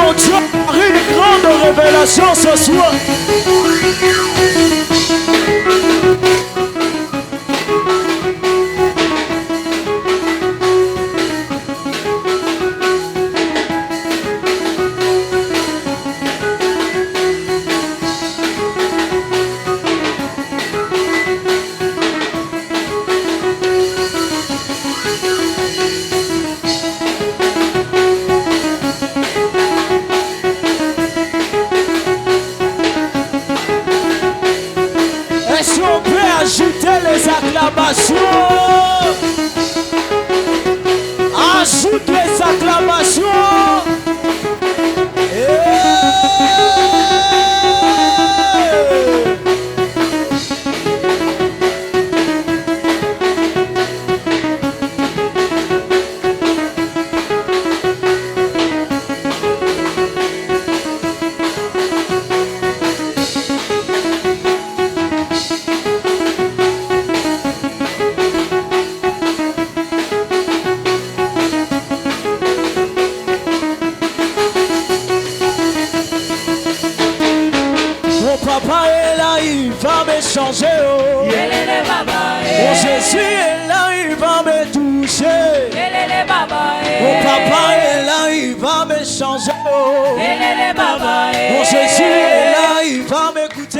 mon Dieu par une grande révélation ce soir. Est-ce qu'on peut ajouter les acclamations? Ajoute les acclamations. Papa est là, il va me changer. Oh. Mon Jésus est là, il va me toucher. Mon papa est là, il va me changer. Oh. Mon Jésus est là, il va m'écouter.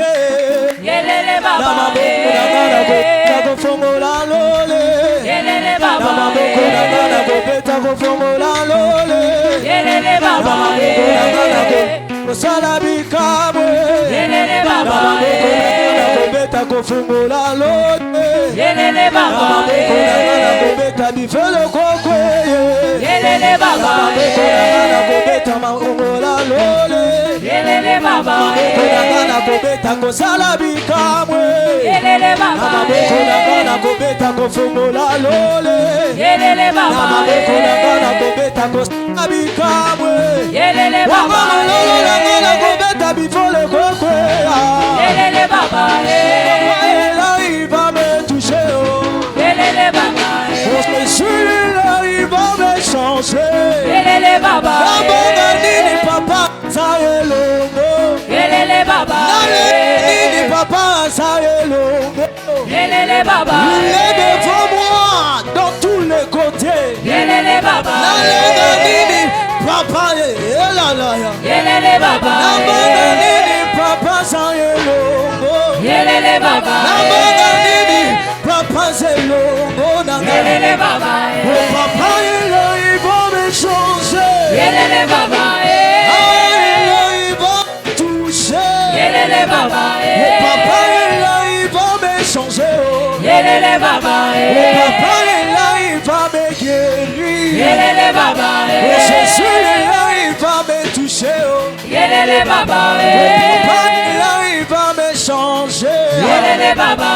Il va me toucher. Je suis là, il va me changer. Papa, ça est longo. Papa, ça est longo. Il est devant moi dans tous les côtés. Papa, papa, ça est longo. Papa, c'est longo. Papa, il va me changer. Il va me toucher. Papa, il va me changer. Papa, il va me guérir. Jésus, il va me toucher. Papa, il va me changer. Papa,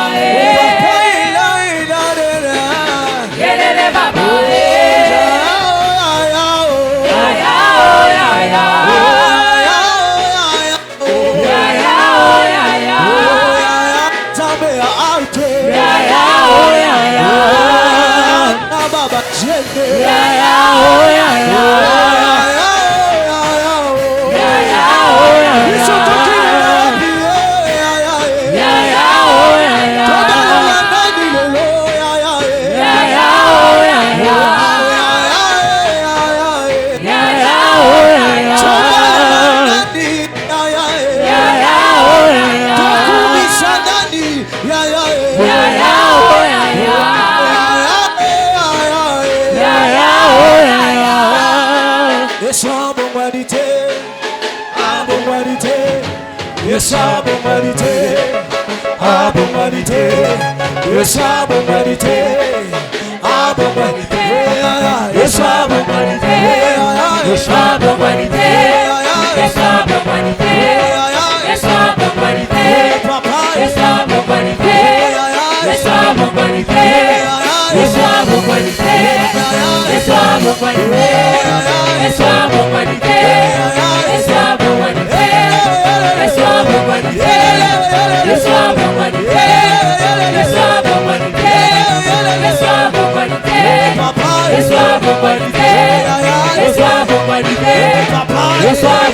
Yes,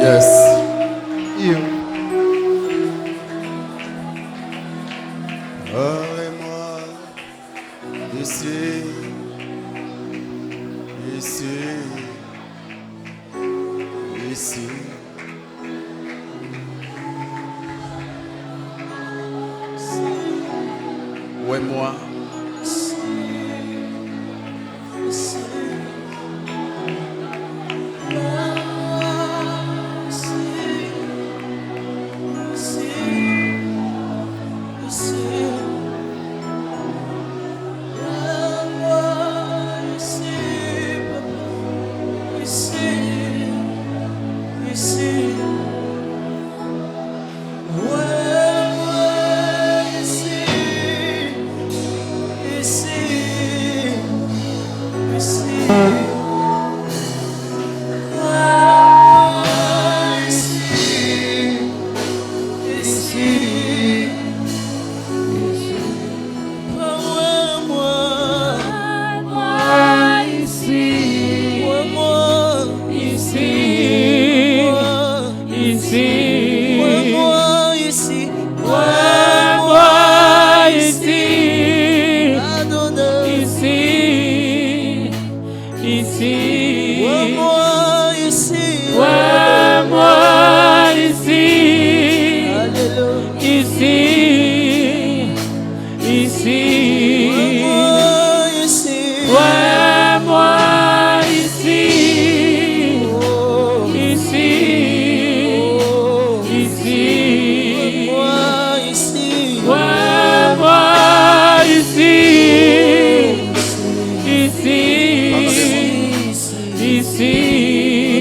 Yes. Parlez-moi ici, ici, ici. Où est moi?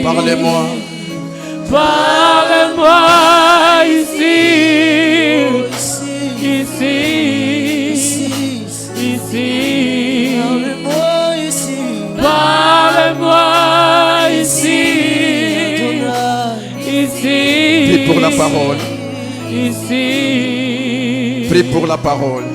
Parlez-moi. Parle-moi ici. Ici. Ici. Parle-moi ici. Parle-moi ici. Ici. Prie pour la parole. Ici. Prie pour la parole.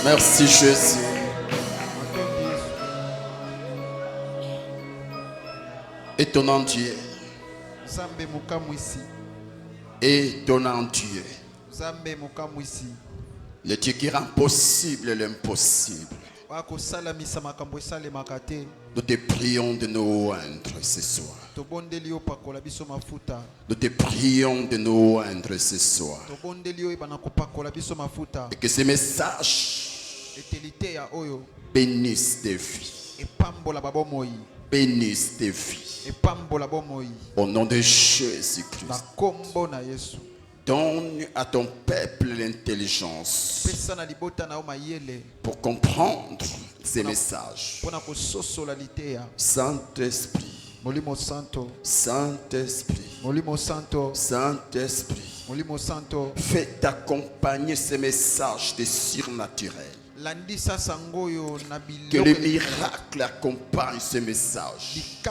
Merci Jésus. Étonnant Dieu. Étonnant Dieu. Le Dieu qui rend possible l'impossible. Nous te prions de nous oindre ce soir. Nous te prions de nous oindre ce soir. Et que ces messages bénissent des vies. Bénissent des vies. Au nom de Jésus-Christ. Donne à ton peuple l'intelligence pour comprendre ces messages. Saint-Esprit, Saint-Esprit, Saint-Esprit, fais accompagner ces messages de surnaturel. Que les miracles accompagnent ce message.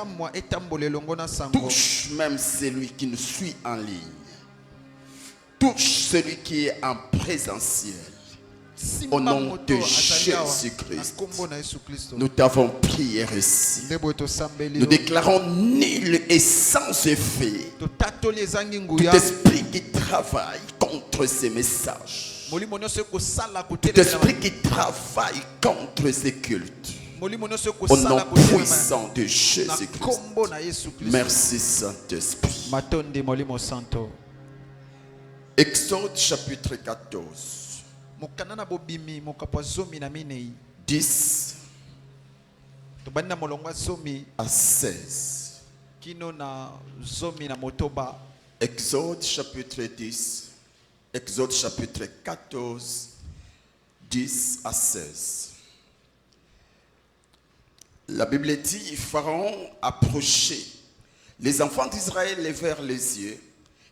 Touche même celui qui nous suit en ligne. Touche celui qui est en présentiel. Au nom de Jésus-Christ, nous t'avons prié ici. Nous déclarons nul et sans effet tout esprit qui travaille contre ces messages, tout esprit qui travaille contre ces cultes. Au nom puissant de Jésus-Christ. Merci Saint-Esprit. Exode chapitre 14. 10 à 16. Exode chapitre 10. Exode chapitre 14. 10 à 16. La Bible dit, Pharaon approchait. Les enfants d'Israël levèrent les yeux.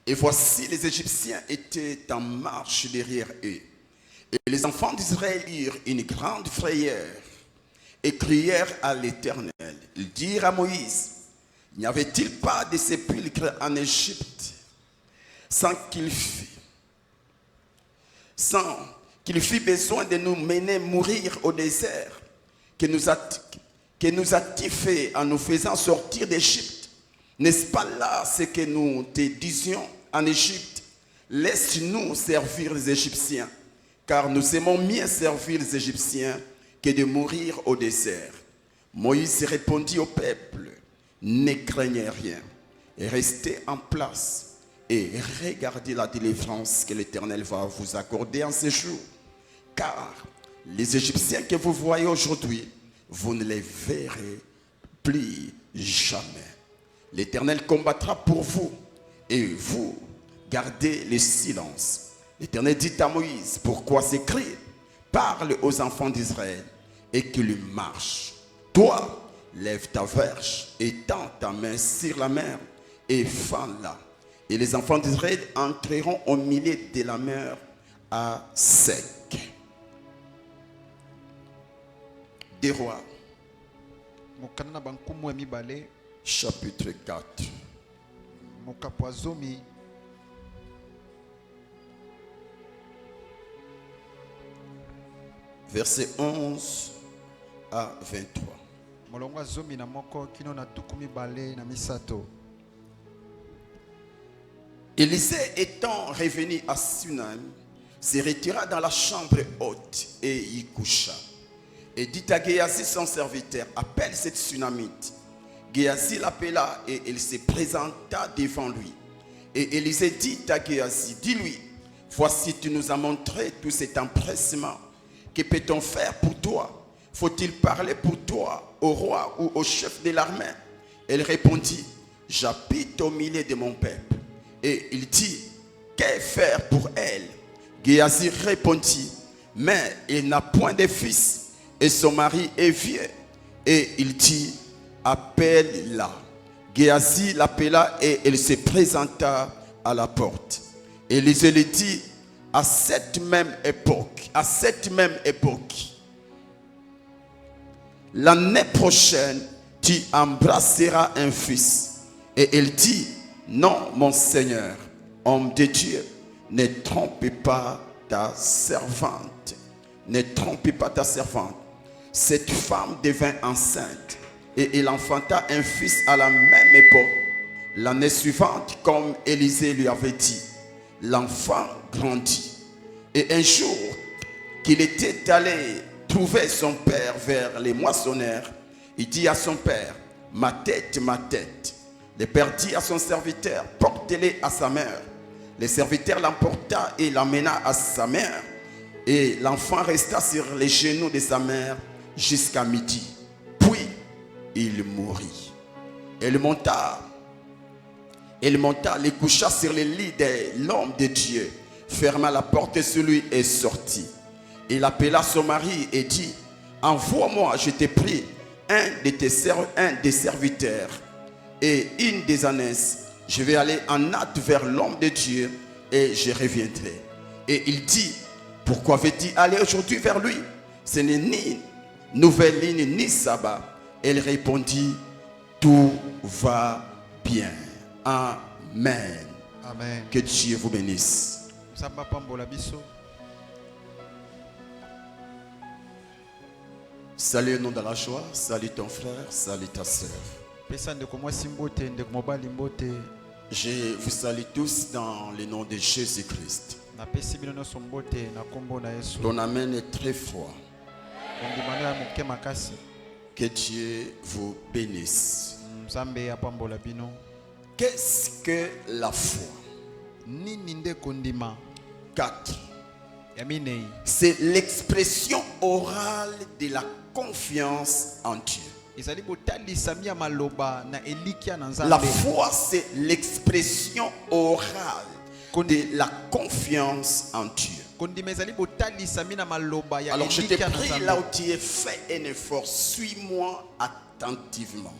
Et voici, les Égyptiens étaient en marche derrière eux. Et les enfants d'Israël eurent une grande frayeur et crièrent à l'Éternel. Ils dirent à Moïse, n'y avait-il pas de sépulcres en Égypte sans qu'il fît besoin de nous mener mourir au désert, que nous a-t-il fait en nous faisant sortir d'Égypte? N'est-ce pas là ce que nous te disions en Égypte? Laisse-nous servir les Égyptiens, car nous aimons mieux servir les Égyptiens que de mourir au désert. Moïse répondit au peuple, ne craignez rien, et restez en place, et regardez la délivrance que l'Éternel va vous accorder en ce jour. Car les Égyptiens que vous voyez aujourd'hui, vous ne les verrez plus jamais. L'Éternel combattra pour vous, et vous gardez le silence. L'Éternel dit à Moïse, pourquoi s'écrire? Parle aux enfants d'Israël et qu'ils marchent. Toi, lève ta verge et tends ta main sur la mer et fends-la. Et les enfants d'Israël entreront au milieu de la mer à sec. Des Rois, chapitre 4. Verset 11 à 23. Élisée étant revenu à Sunem, se retira dans la chambre haute et y coucha. Et dit à Géasi son serviteur, appelle cette Sunamite. Géasi l'appela et il se présenta devant lui. Et Élisée dit à Géasi, dis-lui, voici tu nous as montré tout cet empressement. Que peut-on faire pour toi? Faut-il parler pour toi au roi ou au chef de l'armée? Elle répondit, j'habite au milieu de mon peuple. Et il dit, que faire pour elle? Géasi répondit, mais il n'a point de fils et son mari est vieux. Et il dit, appelle-la. Géasi l'appela et elle se présenta à la porte. Élisée lui dit, à cette même époque, l'année prochaine, tu embrasseras un fils. Et elle dit, non, mon Seigneur, homme de Dieu, ne trompe pas ta servante. Ne trompe pas ta servante. Cette femme devint enceinte et elle enfanta un fils à la même époque. L'année suivante, comme Élisée lui avait dit, l'enfant grandit. Et un jour qu'il était allé trouver son père vers les moissonneurs, il dit à son père, ma tête, ma tête. Le père dit à son serviteur, portez-le à sa mère. Le serviteur l'emporta et l'amena à sa mère. Et l'enfant resta sur les genoux de sa mère jusqu'à midi. Puis il mourut. Elle monta, les coucha sur le lit de l'homme de Dieu, ferma la porte sur lui et sortit. Il appela son mari et dit, envoie-moi, je te prie, un des serviteurs et une des ânesses. Je vais aller en hâte vers l'homme de Dieu et je reviendrai. Et il dit, pourquoi veux-tu aller aujourd'hui vers lui? Ce n'est ni nouvelle ligne ni sabbat. Elle répondit, tout va bien. Amen. Amen. Que Dieu vous bénisse. Salut au nom de la joie, salut ton frère, salut ta soeur. Je vous salue tous dans le nom de Jésus-Christ. Ton amen est très froid. Que Dieu vous bénisse. Qu'est-ce que la foi? 4. C'est l'expression orale de la confiance en Dieu. La foi, c'est l'expression orale de la confiance en Dieu. Alors je te prie là où tu es, fais un effort, suis-moi attentivement.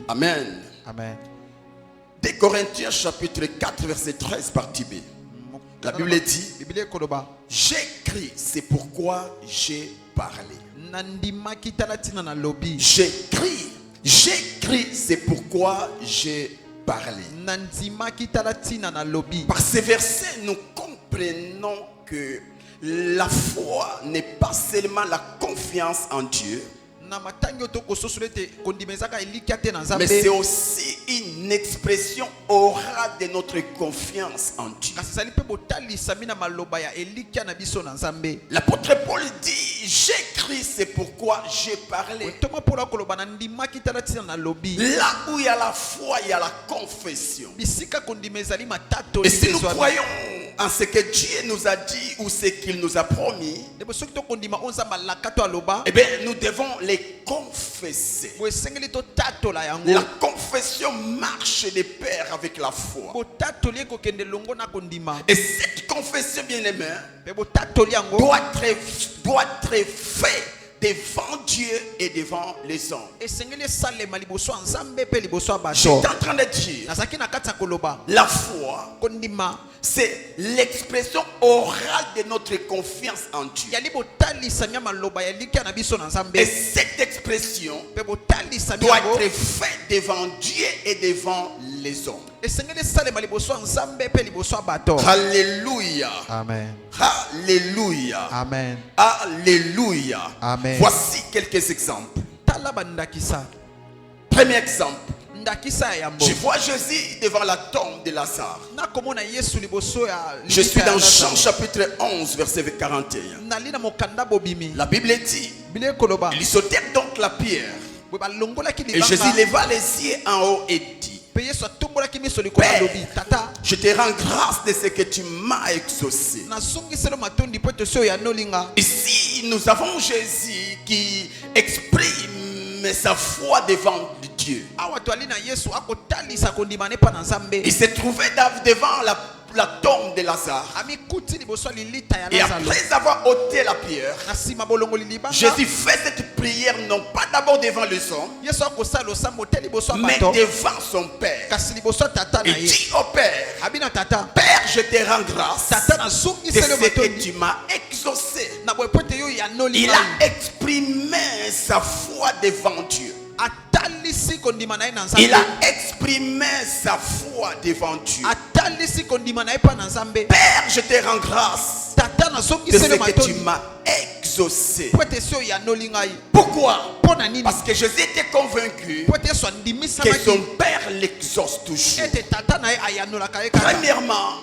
Amen. Amen. 2 Corinthiens chapitre 4 verset 13 partie B. La Bible dit, j'écris, c'est pourquoi j'ai parlé. J'écris, c'est pourquoi j'ai parlé. Par ces versets, nous comprenons que la foi n'est pas seulement la confiance en Dieu, mais c'est aussi une expression orale de notre confiance en Dieu. L'apôtre Paul dit, j'écris, c'est pourquoi j'ai parlé. Là où il y a la foi, il y a la confession. Et si nous croyons en ce que Dieu nous a dit ou ce qu'il nous a promis, eh bien, nous devons les confesser. La confession marche de pair avec la foi. Et cette confession, bien-aimée, doit être faite devant Dieu et devant les hommes. Je suis en train de dire, la foi, c'est l'expression orale de notre confiance en Dieu. Et cette expression doit être faite devant Dieu et devant les hommes. Alléluia. Amen. Alléluia. Amen. Alléluia. Amen. Voici quelques exemples. Premier exemple. Je vois Jésus devant la tombe de Lazare. Je suis dans Jean chapitre 11 verset 41. La Bible dit, il sautait donc la pierre. Et Jésus leva les yeux en haut et dit, Père, je te rends grâce de ce que tu m'as exaucé. Ici, nous avons Jésus qui exprime sa foi devant Dieu. Il s'est trouvé devant la tombe de Lazare. Et après avoir ôté la pierre, Jésus fait cette prière non pas d'abord devant les hommes, mais devant son Père. Il dit au Père, Père, je te rends grâce de ce que tu m'as exaucé. Il a exprimé sa foi devant Dieu. Il a exprimé sa foi devant Dieu. Père, je te rends grâce de ce que tu m'as exaucé. Pourquoi? Parce que Jésus était convaincu que son Père l'exauce toujours. Premièrement,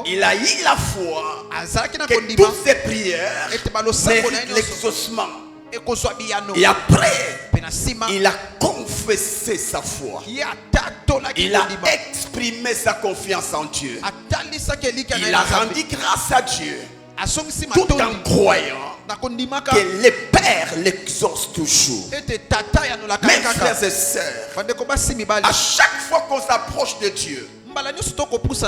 il a eu la foi que toutes ses prières méritent l'exaucement. Et après, il a confessé sa foi. Il a exprimé sa confiance en Dieu. Il a rendu grâce à Dieu tout en croyant que le Père l'exauce toujours. Mes frères et sœurs, à chaque fois qu'on s'approche de Dieu,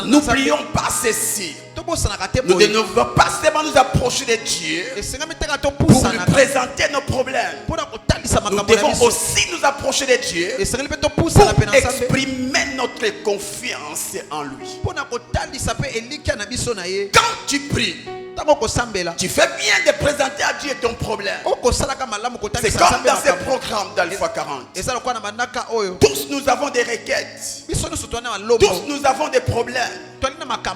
n'oublions pas ceci. Nous ne devons pas seulement nous approcher de Dieu pour lui présenter nos problèmes. Nous devons aussi nous approcher de Dieu pour exprimer notre confiance en lui. Quand tu pries, Tu fais bien de présenter à Dieu ton problème. C'est comme dans ces programmes d'Alpha 40. Tous nous avons des requêtes. Tous nous avons des problèmes.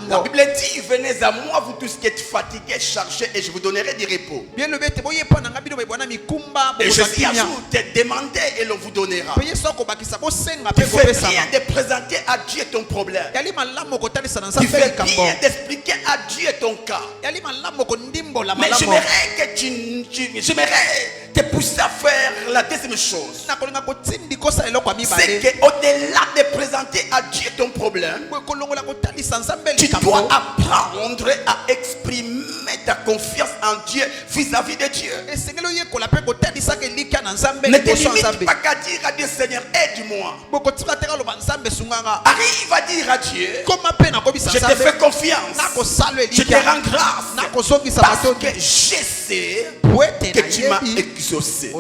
La Bible dit, venez à moi, vous tous qui êtes fatigués, chargés, et je vous donnerai du repos. Et Jésus a te demandé et l'on vous donnera. Tu fais bien de présenter à Dieu ton problème. Tu fais bien d'expliquer à Dieu ton cas. Mais j'aimerais que j'aimerais te pousser à faire la deuxième chose. C'est qu'au-delà de présenter à Dieu ton problème, tu dois apprendre à exprimer ta confiance en Dieu vis-à-vis de Dieu. Ne te limite pas qu'à dire à Dieu, Seigneur, aide-moi. Arrive à dire à Dieu, je te fais confiance, je te rends grâce, parce que je sais que tu m'as exaucé.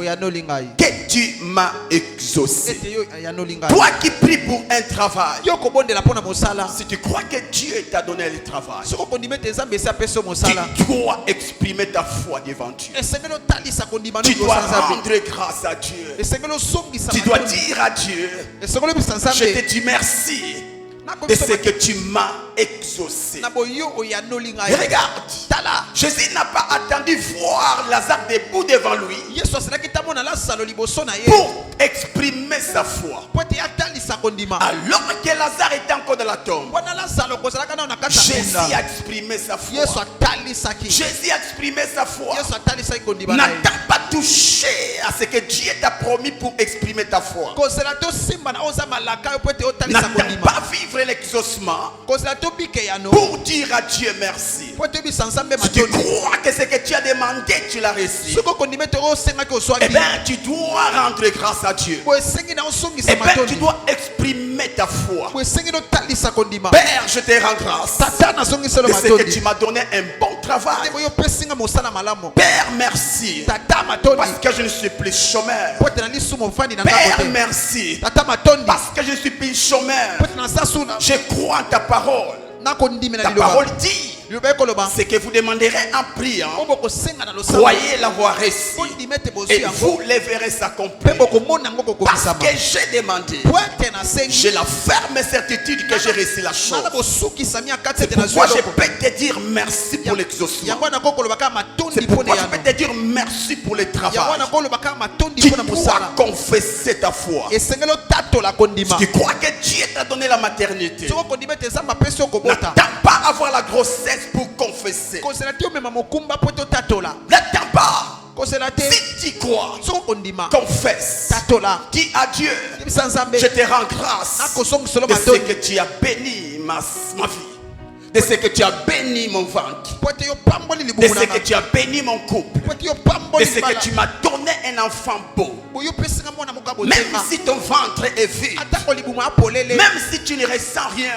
Que tu m'as exaucé. Toi qui pries pour un travail, si tu crois que Dieu t'a donné le travail, tu dois exprimer ta foi devant Dieu. Tu dois rendre grâce à Dieu. Tu dois dire à Dieu, je te dis merci de ce que tu m'as exaucé. Regarde, Jésus n'a pas attendu voir Lazare debout devant lui pour exprimer sa foi. Alors que Lazare était encore dans la tombe, Jésus a exprimé sa foi. Jésus a exprimé sa foi. N'attends pas toucher à ce que Dieu t'a promis pour exprimer ta foi. N'attends pas vivre l'exaucement pour dire à Dieu merci. Si tu crois que ce que tu as demandé, tu l'as reçu, eh bien tu dois rendre grâce à Dieu. Eh bien tu dois exprimer ta foi. Père, je te rends grâce de ce que tu m'as donné un bon travail. Père, merci parce que je ne suis plus chômeur. Père, merci parce que je ne suis plus chômeur. Je crois en ta parole. Ta parole dit, c'est que vous demanderez en priant, croyez l'avoir reçu et vous les verrez s'accomplir. Parce que j'ai demandé, j'ai la ferme certitude que j'ai reçu la chose. C'est pourquoi je peux te dire merci pour l'exaucement. C'est pourquoi je peux te dire merci pour le travail. Tu dois confesser ta foi. Si tu crois que Dieu t'a donné la maternité, n'attends pas avoir la grossesse pour confesser. N'attends pas. Si tu crois, confesse. Dis à Dieu, je te rends grâce de ce que tu as béni ma vie, de ce que tu as béni mon ventre, de ce que tu as béni mon couple, de ce que tu m'as donné un enfant beau. Même si ton ventre est vide, même si tu ne ressens rien,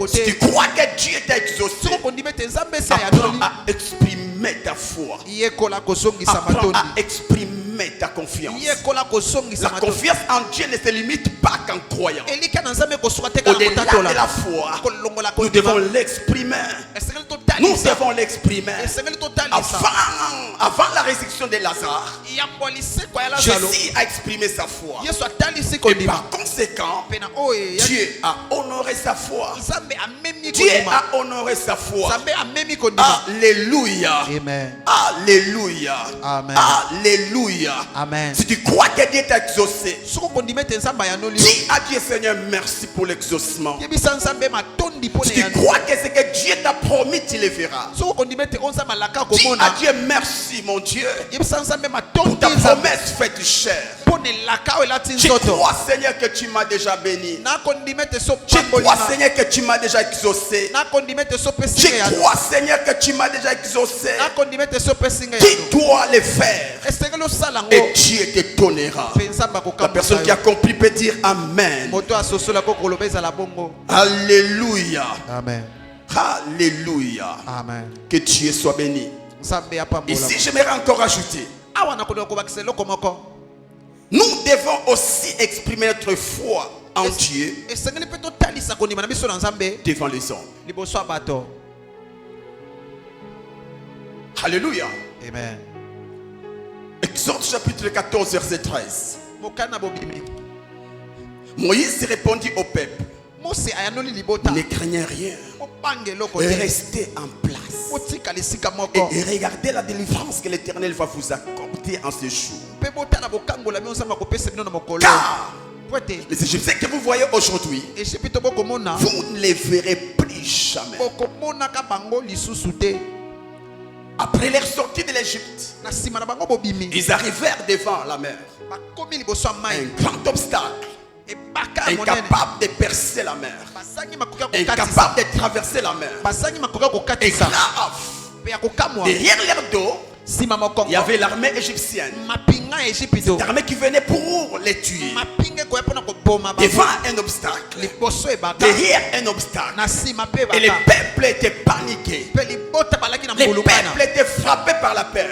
si tu crois que Dieu t'a exaucé, apprends à exprimer ta foi, apprends à exprimer ta confiance. La confiance en Dieu ne se limite pas qu'en croyant. Au-delà de la foi, nous devons l'exprimer. Nous devons l'exprimer. Avant la résurrection de Lazare, Jésus a exprimé sa foi. Et par conséquent, Dieu a honoré sa foi. Dieu a honoré sa foi. Alléluia. Alléluia. Alléluia. Amen. Si tu crois que Dieu t'a exaucé, dis à Dieu, Seigneur, merci pour l'exaucement. Si tu crois que ce que Dieu t'a promis, tu le verras. Dis à Dieu, merci mon Dieu pour ta promesse faite chère. Je crois, Seigneur, que tu m'as déjà béni. Je crois, Seigneur, que tu m'as déjà exaucé. Je crois, Seigneur, que tu m'as déjà exaucé. Tu dois le faire et Dieu te donnera. La personne qui a compris peut dire Amen. Alléluia. Amen. Alléluia. Amen. Que Dieu soit béni. Ici, j'aimerais encore ajouter, nous devons aussi exprimer notre foi en Dieu devant les hommes. Alléluia. Amen. Exode chapitre 14, verset 13. Moïse répondit au peuple: ne craignez rien, restez en place et regardez la délivrance que l'Éternel va vous accorder en ce jour. Car les Égyptiens que vous voyez aujourd'hui, vous ne les verrez plus jamais. Après leur sortie de l'Égypte, ils arrivèrent devant la mer. Un grand obstacle, incapable de percer la mer, incapable de traverser la mer. Et grave, derrière leur dos, il y avait l'armée égyptienne. Cette armée qui venait pour les tuer. Devant un obstacle, derrière un obstacle, et le peuple était paniqué. Le peuple était frappé par la peur.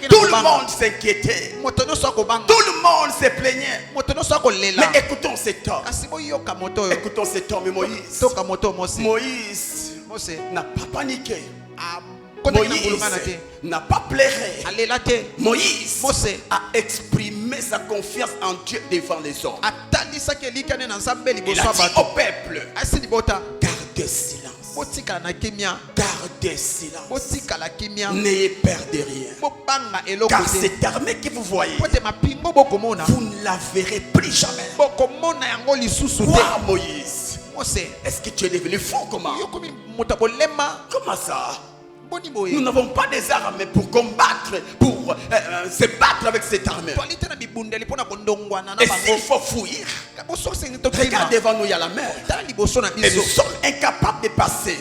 Tout le monde s'inquiétait. Tout le monde se plaignait. Mais écoutons cet homme. Écoutons cet homme, Moïse. Moïse n'a pas paniqué. Moïse n'a pas pleuré. Moïse a exprimé sa confiance en Dieu devant les hommes. Il a dit au peuple: gardez silence. Gardez silence. N'ayez peur de rien. Car cette armée que vous voyez, vous ne la verrez plus jamais. Quoi, Moïse? Est-ce que tu es devenu fou? Comment ça? Nous n'avons pas des armes pour combattre, pour se battre avec cette armée. Et s'il faut fuir, regarde devant nous, il y a la mer. Et nous sommes incapables de passer.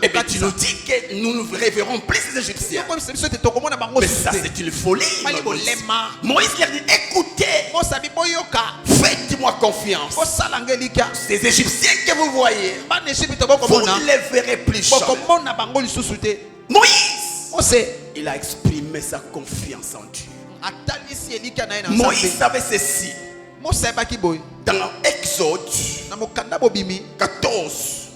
Et bien tu nous dis que nous ne reverrons plus ces Égyptiens. Mais ça, c'est une folie. Moïse leur dit: écoutez, faites-moi confiance. Ces Égyptiens que vous voyez, vous ne les verrez plus jamais. Moïse, il a exprimé sa confiance en Dieu. Moïse savait ceci. Dans Exode 14.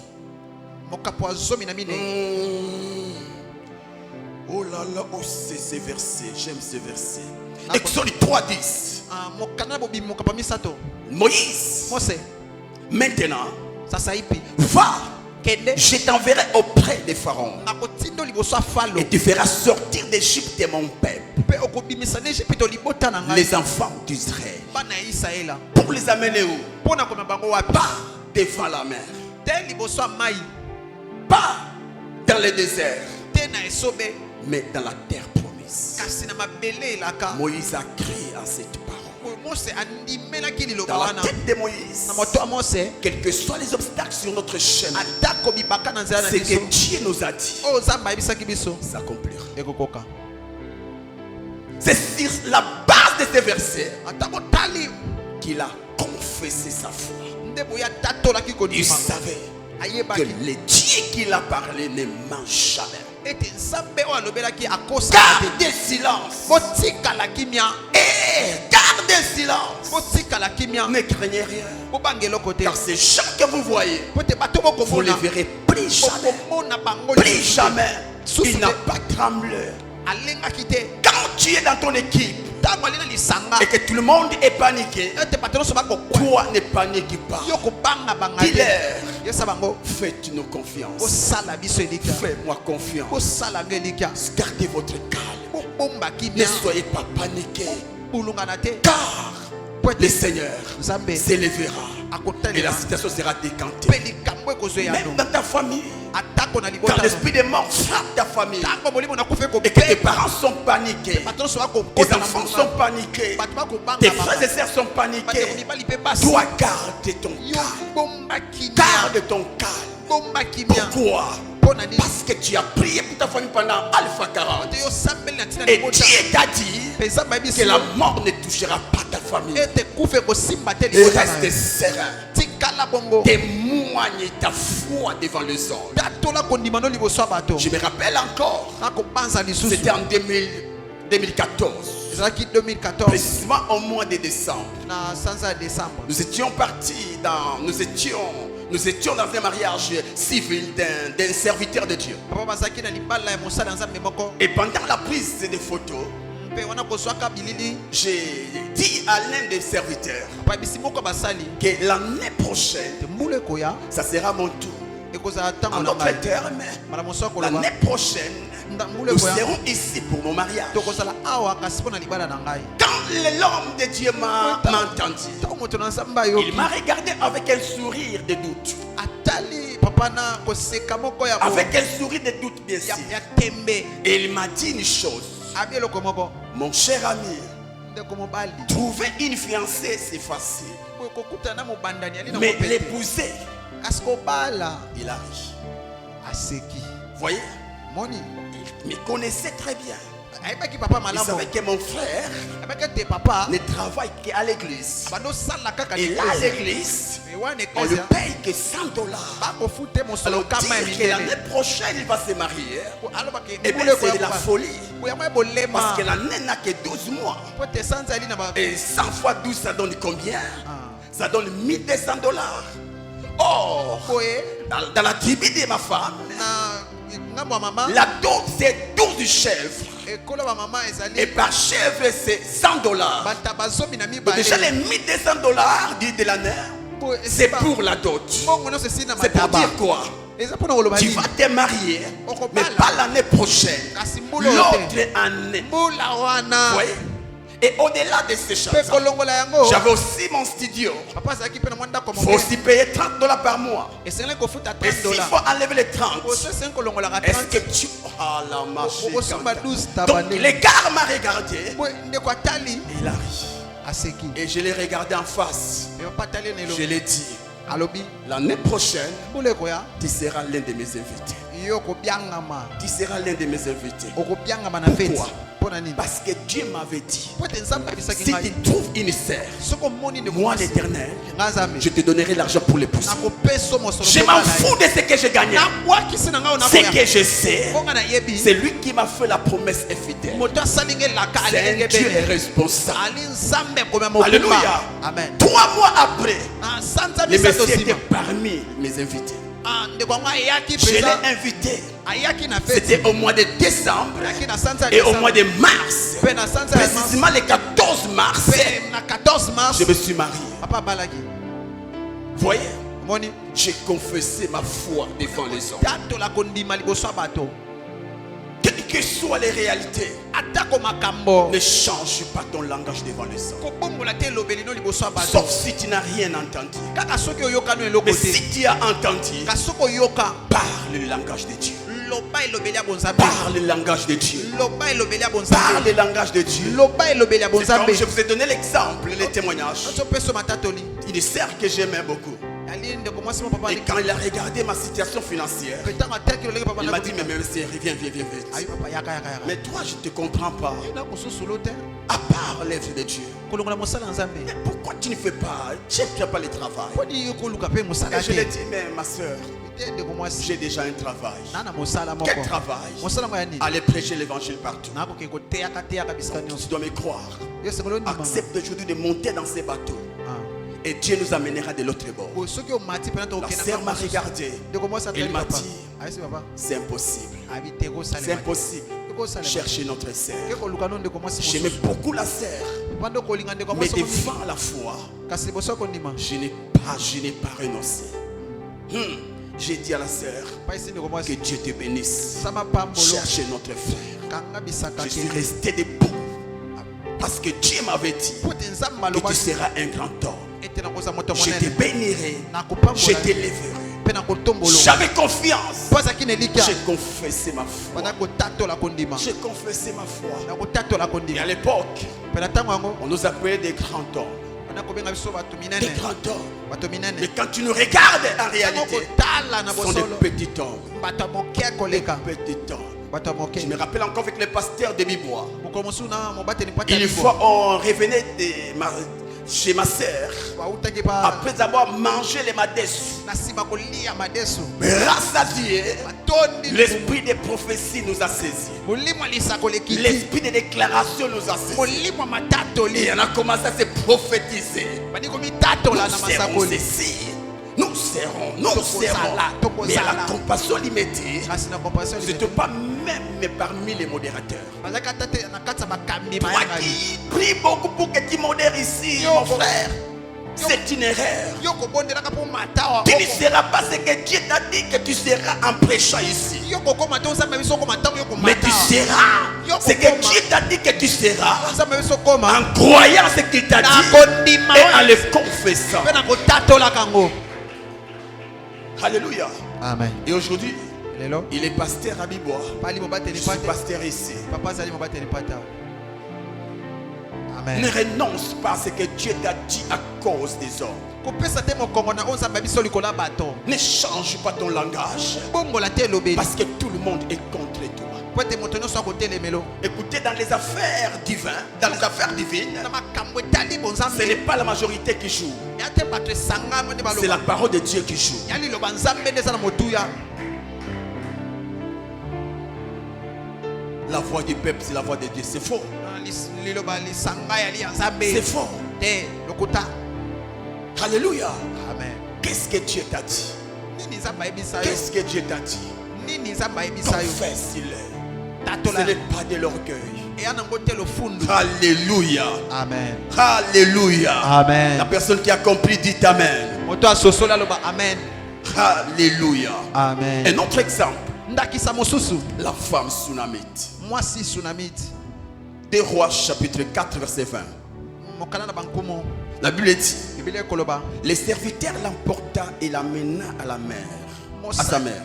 Oh là là, oh, c'est ces versets. J'aime ces versets. Exode 3:10. Moïse, maintenant, va. Je t'enverrai auprès des pharaons et tu feras sortir d'Égypte mon peuple, les enfants d'Israël, pour les amener où? Pas devant la mer, pas dans le désert, mais dans la terre promise. Moïse a crié à cette parole. Dans la tête de Moïse, quels que soient les obstacles sur notre chemin, ce que Dieu nous a dit s'accomplira. C'est sur la base de ces versets qu'il a confessé sa foi. Il savait que le Dieu qu'il a parlé ne ment jamais. Gardez silence. Gardez silence. Ne craignez rien. Car ces gens que vous voyez, vous ne les verrez plus jamais. Plus jamais. Il n'a pas tremblé. Quand tu es dans ton équipe et que tout le monde est paniqué, toi ne panique pas. Dis-leur: faites-nous confiance. Fais-moi confiance. Gardez votre calme. Ne soyez pas paniqués. Car le Seigneur s'élèvera et la situation sera décantée. Même dans ta famille, quand l'esprit de mort frappe ta famille et que tes parents sont paniqués, tes enfants sont paniqués, tes frères et sœurs sont paniqués, toi garde ton calme. Garde ton calme. Pourquoi? Parce que tu as prié pour ta famille pendant Alpha 40. Et Dieu t'a dit que la mort ne touchera pas ta famille. Et reste serein. Témoigne ta foi devant les hommes. Je me rappelle encore. C'était en 2014. Précisément au mois de décembre. Nous étions partis Nous étions dans un mariage civil d'un serviteur de Dieu. Et pendant la prise de photos, j'ai dit à l'un des serviteurs que l'année prochaine, ça sera mon tour. En d'autres termes, l'année prochaine, nous serons ici pour mon mariage. Quand l'homme de Dieu m'a entendu, il m'a regardé avec un sourire de doute. Avec un sourire de doute, bien sûr. Et il m'a dit une chose. Mon cher ami, trouver une fiancée, c'est facile. Mais l'épouser, il arrive. Voyez, il me connaissait très bien. Il savait que mon frère ne travaille qu'à l'église. Et là, à l'église, on ne paye que $100. Alors, dire que l'année prochaine, il va se marier, et bien c'est de la folie. Parce que l'année n'a que 12 mois. Et 100 fois 12, ça donne combien? Ça donne $1,200. Or, dans la tribu de ma femme, la dot c'est 12 chèvres. Et par chèvre c'est $100. Donc déjà les $1,200 de l'année, c'est pour la dot. C'est pour dire quoi? Tu vas te marier, mais pas l'année prochaine, l'autre année. Vous voyez? Et au-delà de ces choses, j'avais aussi mon studio. Il faut aussi payer $30 par mois. Et s'il faut enlever les 30, est-ce que tu... Ah la marche. Donc les gars m'a regardé. Et il arrive. Et je l'ai regardé en face. Je l'ai dit, l'année prochaine, tu seras l'un de mes invités. Tu seras l'un de mes invités. Pourquoi? Parce que Dieu m'avait dit, si tu trouves une sœur, moi l'Éternel, je te donnerai l'argent pour l'épouser. Je m'en fous de ce que j'ai gagné. Ce que je sais, c'est lui qui m'a fait la promesse est fidèle. C'est un Dieu responsable. Alléluia. Amen. 3 mois après, le Messie était parmi mes invités. Je l'ai invité. C'était au mois de décembre et au mois de mars. Précisément le 14 mars, je me suis marié. Voyez, j'ai confessé ma foi devant les hommes. Quelles que soient les réalités, ne change pas ton langage devant les hommes. Sauf si tu n'as rien entendu. Mais si tu as entendu, parle le langage de Dieu. Parle le langage de Dieu. Parle le langage de Dieu. C'est comme je vous ai donné l'exemple, le témoignage. Une sœur que j'aimais beaucoup. Et quand il a regardé ma situation financière, il m'a dit, mais monsieur, viens vite. Mais toi, je ne te comprends pas. À part l'œuvre de Dieu, mais pourquoi tu ne fais pas? Tu n'as pas le travail. Et je lui ai dit, mais ma soeur, j'ai déjà un travail. Quel travail? Aller prêcher l'évangile partout. Tu dois me croire. Accepte aujourd'hui de monter dans ces bateaux. Et Dieu nous amènera de l'autre bord. La sœur m'a regardé. Il m'a dit, c'est impossible. C'est impossible. Cherchez notre sœur. J'aimais beaucoup la sœur. Mais devant la foi, je n'ai pas renoncé. J'ai dit à la sœur, que Dieu te bénisse. Cherchez notre frère. Je suis resté debout. Parce que Dieu m'avait dit que tu seras un grand homme. Je te bénirai, je t'élèverai. J'avais confiance. J'ai confessé ma foi. J'ai confessé ma foi. Et à l'époque, on nous appelait des grands hommes. Des grands hommes. Mais quand tu nous regardes en réalité, ce sont des petits hommes. Des petits hommes. Je me rappelle encore avec le pasteur de Bibois. Une fois, on revenait chez ma sœur après avoir mangé les madessu. Grâce à Dieu, l'esprit de prophétie nous a saisis. L'esprit de déclaration nous a saisis. Et on a commencé à se prophétiser. Nous serons ici. Nous serrons. Mais à la compassion limitée, je te parle même parmi les modérateurs. Toi qui prie beaucoup pour que tu modères ici, mon frère. C'est une erreur. Tu ne seras pas ce que Dieu t'a dit que tu seras en prêchant ici. Mais tu seras ce que Dieu t'a dit que tu seras en croyant ce qu'il t'a dit et en le confessant. Alléluia. Amen. Et aujourd'hui, il est pasteur à Bibois. Je suis pasteur ici. Amen. Ne renonce pas à ce que Dieu t'a dit à cause des hommes. Ne change pas ton langage parce que tout le monde est contre toi. Écoutez, dans les affaires divines, ce n'est pas la majorité qui joue, c'est la parole de Dieu qui joue. La voix du peuple, c'est la voix de Dieu. C'est faux. C'est faux. Alléluia. Amen. Qu'est-ce que Dieu t'a dit? Qu'est-ce que Dieu t'a dit? Confesse-le. Ce n'est pas de l'orgueil. Alléluia. Amen. Alléluia. Amen. La personne qui a compris dit Amen. Alléluia. Amen. Un autre exemple. La femme Sunamite. 2 Rois chapitre 4 verset 20. La Bible dit: les serviteurs l'emporta et l'amena à la mère, à sa mère.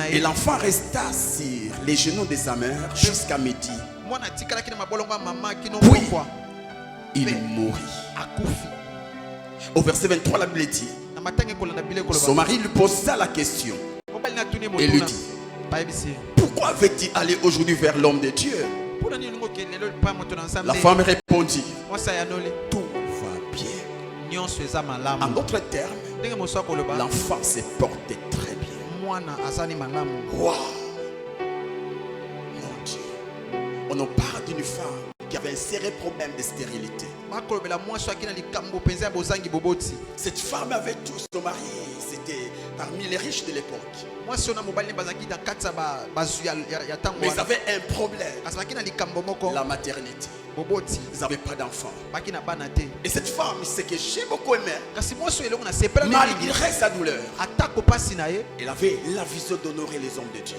Et l'enfant resta sur les genoux de sa mère jusqu'à midi. Puis il mourut. Au verset 23, la Bible dit: son mari lui posa la question et lui dit: pourquoi avait-il allé aujourd'hui vers l'homme de Dieu? La femme répondit: tout va bien. En d'autres termes, l'enfant se portait très bien. Wow. Mon Dieu. On en parle d'une femme qui avait un sérieux problème de stérilité. Cette femme avait tout son mari. C'était parmi les riches de l'époque. Mais ils avaient un problème: la maternité. Ils n'avaient pas d'enfants. Et cette femme, c'est que j'ai beaucoup aimé, malgré sa douleur, elle avait la vision d'honorer les hommes de Dieu.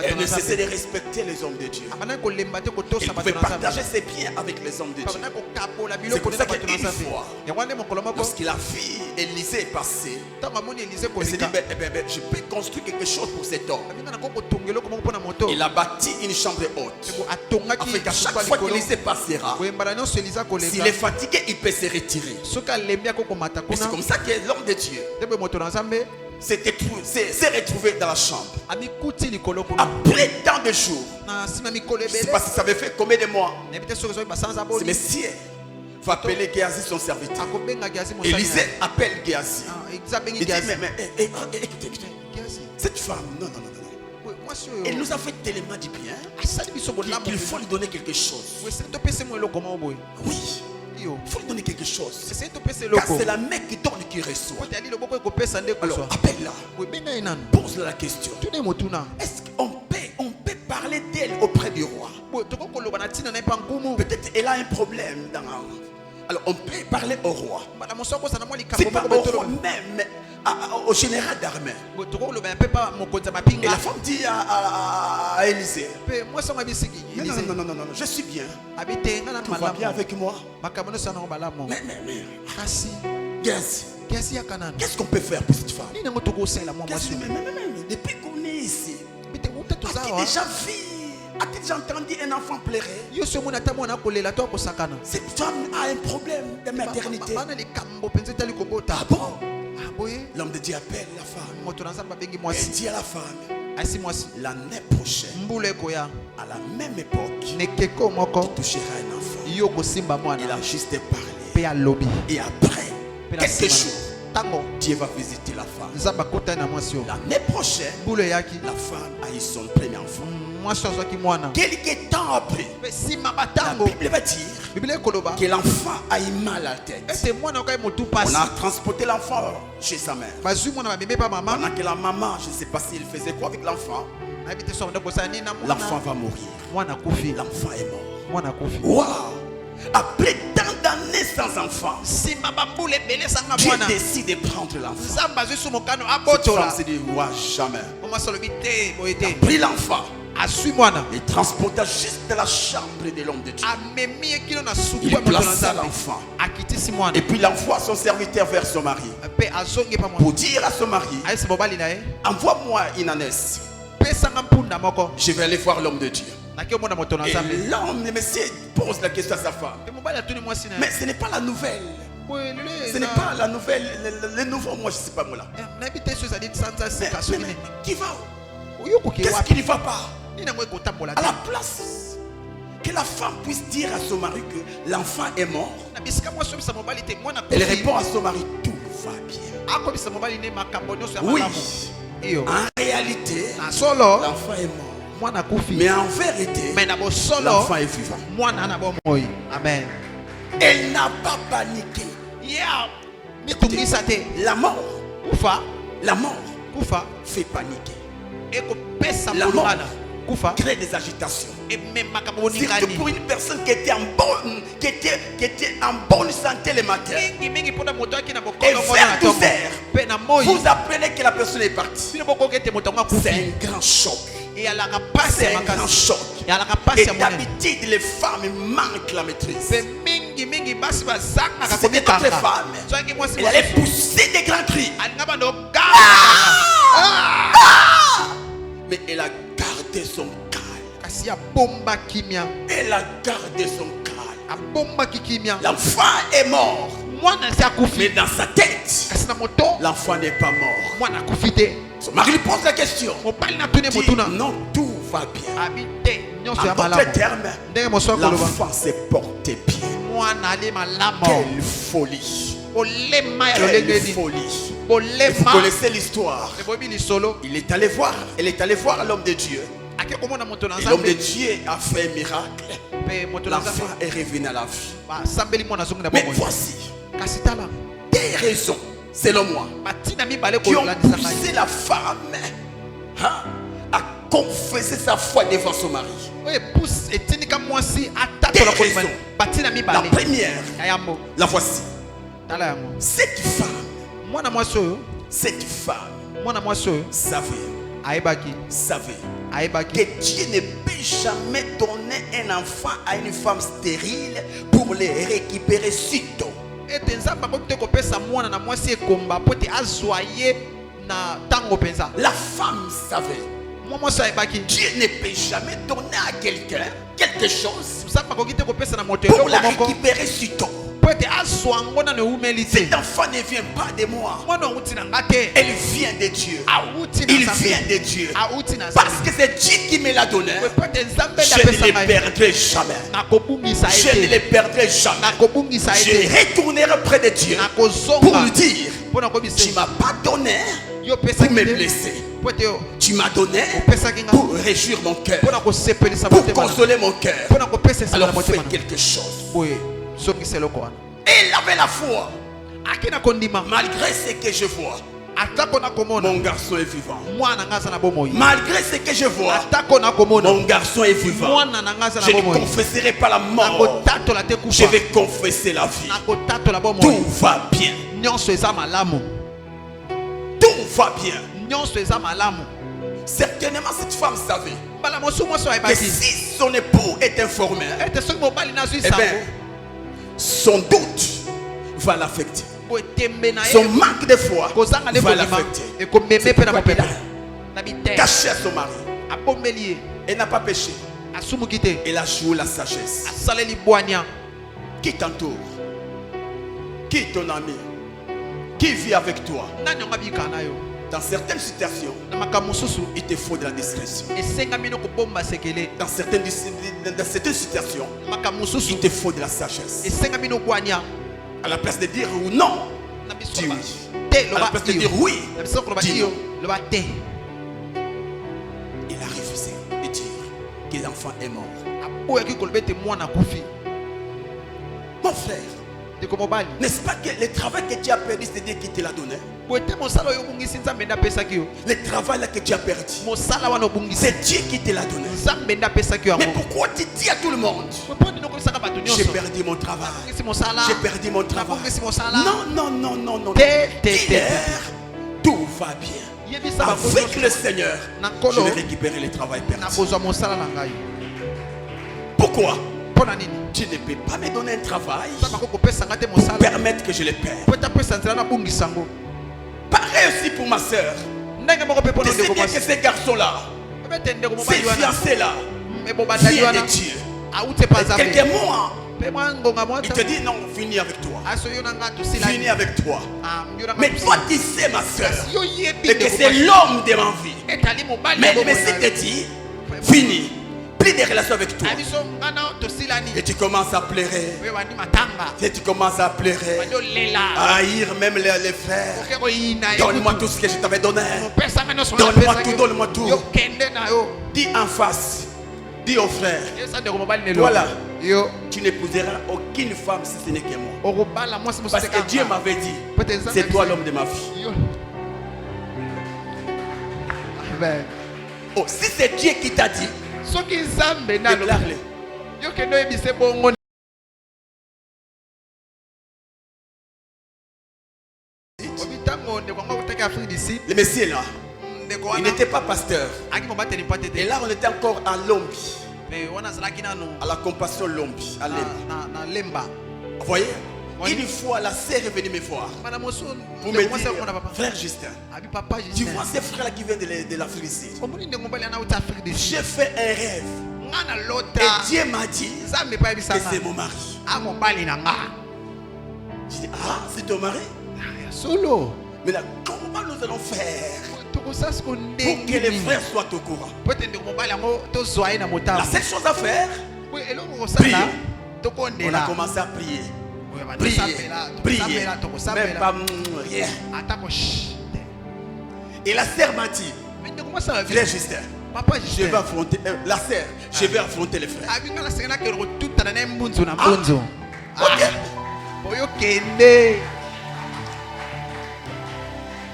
Elle ne cessait de respecter les hommes de Dieu. Elle pouvait partager ses biens avec les hommes de Dieu. C'est pour ça qu'une fois, lorsqu'il a vu Élisée passer, il s'est dit: je peux construire quelque chose pour cet homme. Il a bâti une chambre haute, afin qu'à chaque fois qu'Élisée passera, s'il est fatigué, il peut se retirer. Et c'est comme ça que l'homme de Dieu s'est retrouvé dans la chambre. Après tant de jours, je ne sais pas si ça avait fait combien de mois, ce monsieur va appeler Géasi, son serviteur. Élisée appelle Géasi. Il dit: mais écoutez, cette femme, non. Elle nous a fait tellement du bien qu'il faut lui donner quelque chose. Oui, il faut lui donner quelque chose. Car c'est la main qui donne qui reçoit. Alors appelle-la, pose-la la question: est-ce qu'on peut parler d'elle auprès du roi? Peut-être elle a un problème dans la... Alors on peut parler au roi. C'est pas au roi même, au général d'armée. Et la femme dit à Élisée: non, je suis bien. Tout va bien avec moi. Mais qu'est-ce qu'on peut faire pour cette femme? Depuis qu'on est ici, as-tu déjà vu? As-tu déjà entendu un enfant pleurer? Cette femme a un problème de maternité. Ah bon? L'homme de Dieu appelle la femme et dit à la femme: l'année prochaine, à la même époque, tu toucheras un enfant. Il a juste parlé. Et après quelques jours, Dieu va visiter la femme. L'année prochaine, la femme a eu son premier enfant. Quelques temps après, la Bible va dire que l'enfant a eu mal à la tête. On a transporté l'enfant chez sa mère. Pendant que la maman, je ne sais pas s'il faisait quoi avec l'enfant. L'enfant va mourir. L'enfant est mort. Wow! Après tant d'années sans enfant, Dieu décide de prendre l'enfant. Cette femme s'est dit, ouais, jamais. Il a pris l'enfant. Il transporta juste dans la chambre de l'homme de Dieu. Il plaça l'enfant. Et puis il envoie son serviteur vers son mari pour dire à son mari, envoie-moi une ânesse. Je vais aller voir l'homme de Dieu. Et l'homme, le monsieur, pose la question à sa femme. Mais ce n'est pas la nouvelle. Ce n'est pas la nouvelle. Le nouveau, moi je ne sais pas moi là. Mais qui va? Qu'est-ce qui ne va pas? À la place que la femme puisse dire à son mari que l'enfant est mort, elle répond à son mari, tout va bien. Oui, en réalité, l'enfant est mort. Mais en vérité, l'enfant est vivant. Amen. Elle n'a pas paniqué. La mort fait paniquer. La mort crée des agitations. Surtout pour une personne qui était en bonne santé le matin. Et vers 12 heures, vous apprenez que la personne est partie. C'est un grand choc. C'est un grand choc. Et d'habitude, les femmes manquent la maîtrise. C'était notre femme. Elle allait pousser des grands cris. Mais elle a gardé son calme. Elle a gardé son calme. L'enfant est mort. Mais dans sa tête, l'enfant n'est pas mort. Son mari lui pose la question. Dit, non, tout va bien. En d'autres termes, l'enfant s'est porté bien. Quelle folie. Quelle folie. Vous connaissez l'histoire. Elle est allée voir l'homme de Dieu. Et l'homme de Dieu a fait un miracle. L'enfant est revenu à la vie. Mais voici des raisons, selon moi, qui ont poussé la femme à confesser sa foi devant son mari. Des raisons. La première, la voici. Cette femme savait que Dieu ne peut jamais donner un enfant à une femme stérile pour les récupérer sitôt. La femme savait. Dieu ne peut jamais donner à quelqu'un quelque chose pour la récupérer sitôt. Cet enfant ne vient pas de moi. Elle vient de Dieu. Il vient de Dieu. Parce que c'est Dieu qui me l'a donné. Je ne le perdrai jamais. Je ne le perdrai jamais. Je retournerai près de Dieu pour lui dire, tu ne m'as pas donné pour me blesser. Tu m'as donné pour réjouir mon cœur, pour consoler mon cœur. Alors fais quelque chose. Elle avait la foi. Malgré ce que je vois, mon garçon est vivant. Malgré ce que je vois, mon garçon est vivant. Je ne confesserai pas la mort. Je vais confesser la vie. Tout va bien. Tout va bien. Certainement cette femme savait que si son époux est informé, eh bien, son doute va l'affecter. Son manque de foi va l'affecter. C'est pourquoi elle a caché à son mari. Elle n'a pas péché. Elle a joué la sagesse. Qui t'entoure? Qui est ton ami? Qui vit avec toi? Dans certaines situations, il te faut de la discrétion. Dans certaines situations, il te faut de la sagesse. À la place de dire ou non, dis oui. À la place de dire oui, dis non. Le thé. Il a refusé de dire que l'enfant est mort. Mon frère, n'est-ce pas que le travail que tu as perdu, c'est Dieu qui te l'a donné? Le travail là que tu as perdu, c'est Dieu qui te l'a donné. Mais pourquoi tu dis à tout le monde, j'ai perdu mon travail, j'ai perdu mon travail? Non. Tout va bien. Avec le Seigneur, je vais récupérer le travail perdu. Pourquoi? Tu ne peux pas me donner un travail pour permettre que je le perde. Pareil aussi pour ma soeur. Tu sais bien que ces garçons-là, ces fiancés-là, viennent de Dieu. Quelques mois, il te dit non, finis avec toi. Finis avec toi. Mais toi, tu sais, ma soeur, que c'est l'homme de ma vie. Mais le Messie te dit, finis. Plus de relations avec toi. Et tu commences à pleurer. Et tu commences à pleurer. À haïr même les frères. Donne-moi tout ce que je t'avais donné. Donne-moi tout. Dis en face. Dis aux frères. Voilà. Tu n'épouseras aucune femme si ce n'est que moi. Parce que Dieu m'avait dit, c'est toi l'homme de ma vie. Oh, si c'est Dieu qui t'a dit, déclare-le. Le Messie est là. Il n'était pas pasteur. Et là, on était encore à Lombi. À la compassion Lombi. À Lemba. Vous voyez? Une fois, la sœur est venue me voir pour me dire, frère Justin, tu vois ces frères-là qui viennent de l'Afrique ici. J'ai fait un rêve. Et Dieu m'a dit que c'est mon mari. Je dis, ah, c'est ton mari? Solo. Mais là, comment nous allons faire pour que les frères soient au courant? La seule chose à faire, prier. On a commencé à prier. Prier. Même pas rien. Et la sœur m'a dit, frère Justin, je vais affronter la sœur, je vais affronter les frères.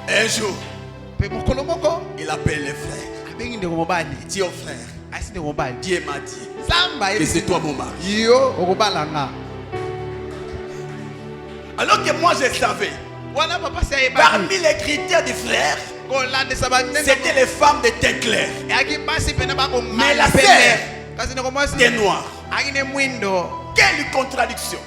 Un jour, il appelle les frères. Il dit aux frères, Dieu m'a dit que c'est toi mon mari. Alors que moi je savais, parmi les critères du frère, c'était les femmes de teint clair. Mais la sœur était noire. Quelle contradiction!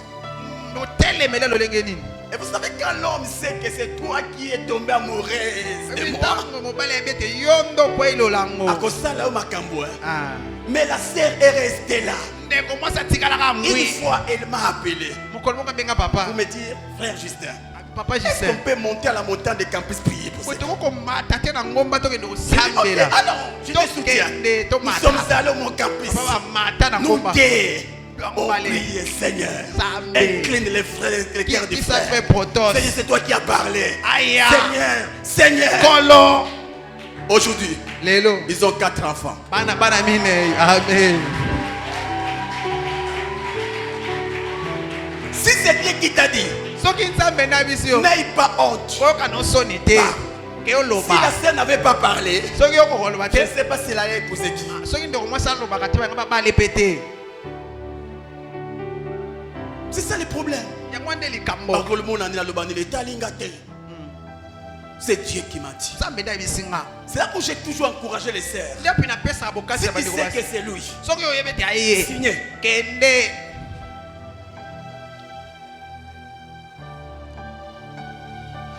Et vous savez quand l'homme sait que c'est toi qui es tombé amoureuse de moi, mais la sœur est restée là. Une fois elle m'a appelé pour me dire, frère Justin, est-ce qu'on peut monter à la montagne de campus prier pour ça? Ah non, je te soutiens. Nous sommes allés au mon campus. Nous on prie, Seigneur. Incline les frères, les cœurs du frère. Seigneur, c'est toi qui as parlé. Seigneur. Aujourd'hui, ils ont 4 enfants. Amen. Si c'est Dieu qui t'a dit, n'aie pas honte. Si la sœur n'avait pas parlé, je ne sais pas s'il allait épouser qui. C'est ça le problème. C'est Dieu qui m'a dit. C'est là où j'ai toujours encouragé les sœurs. Si tu sais que c'est lui, signez.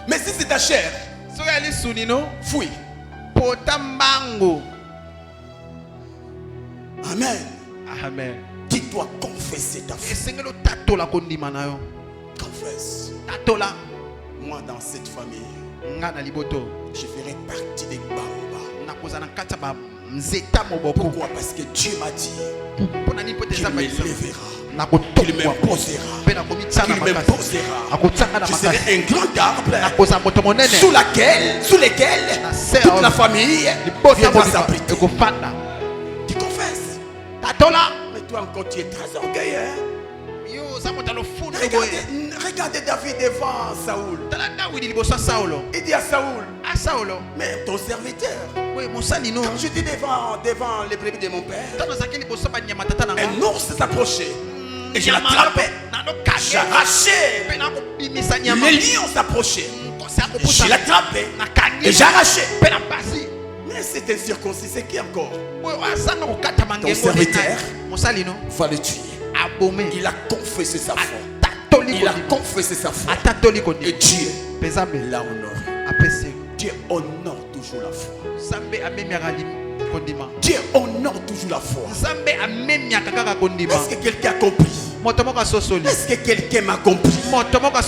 Mais si c'est ta chair, fouille. Amen. Qui doit confesser ta foi. Confesse. Moi dans cette famille, je ferai partie des Baobas. Pourquoi? Parce que Dieu m'a dit qu'il me lèvera. qu'il m'imposera. Je serai un grand arbre sous lesquels toute la famille viendra s'abriter. Tu confesses. Mais toi encore tu es très orgueilleux. Regardez David devant Saoul. Il dit à Saoul, mais ton serviteur, quand j'étais devant les brebis de mon père, un ours s'approchait et je l'attrapais. J'arrachais. Les lions s'approchaient. Je l'attrapais et j'arrachais. Mais c'est incirconcis, c'est qui encore? Ton serviteur va le tuer. Il a confessé sa foi. Il a confessé sa foi. Et Dieu l'a honoré. Dieu honore toujours la foi. Dieu honore toujours la foi. Est-ce que quelqu'un a compris? Est-ce que quelqu'un m'a compris?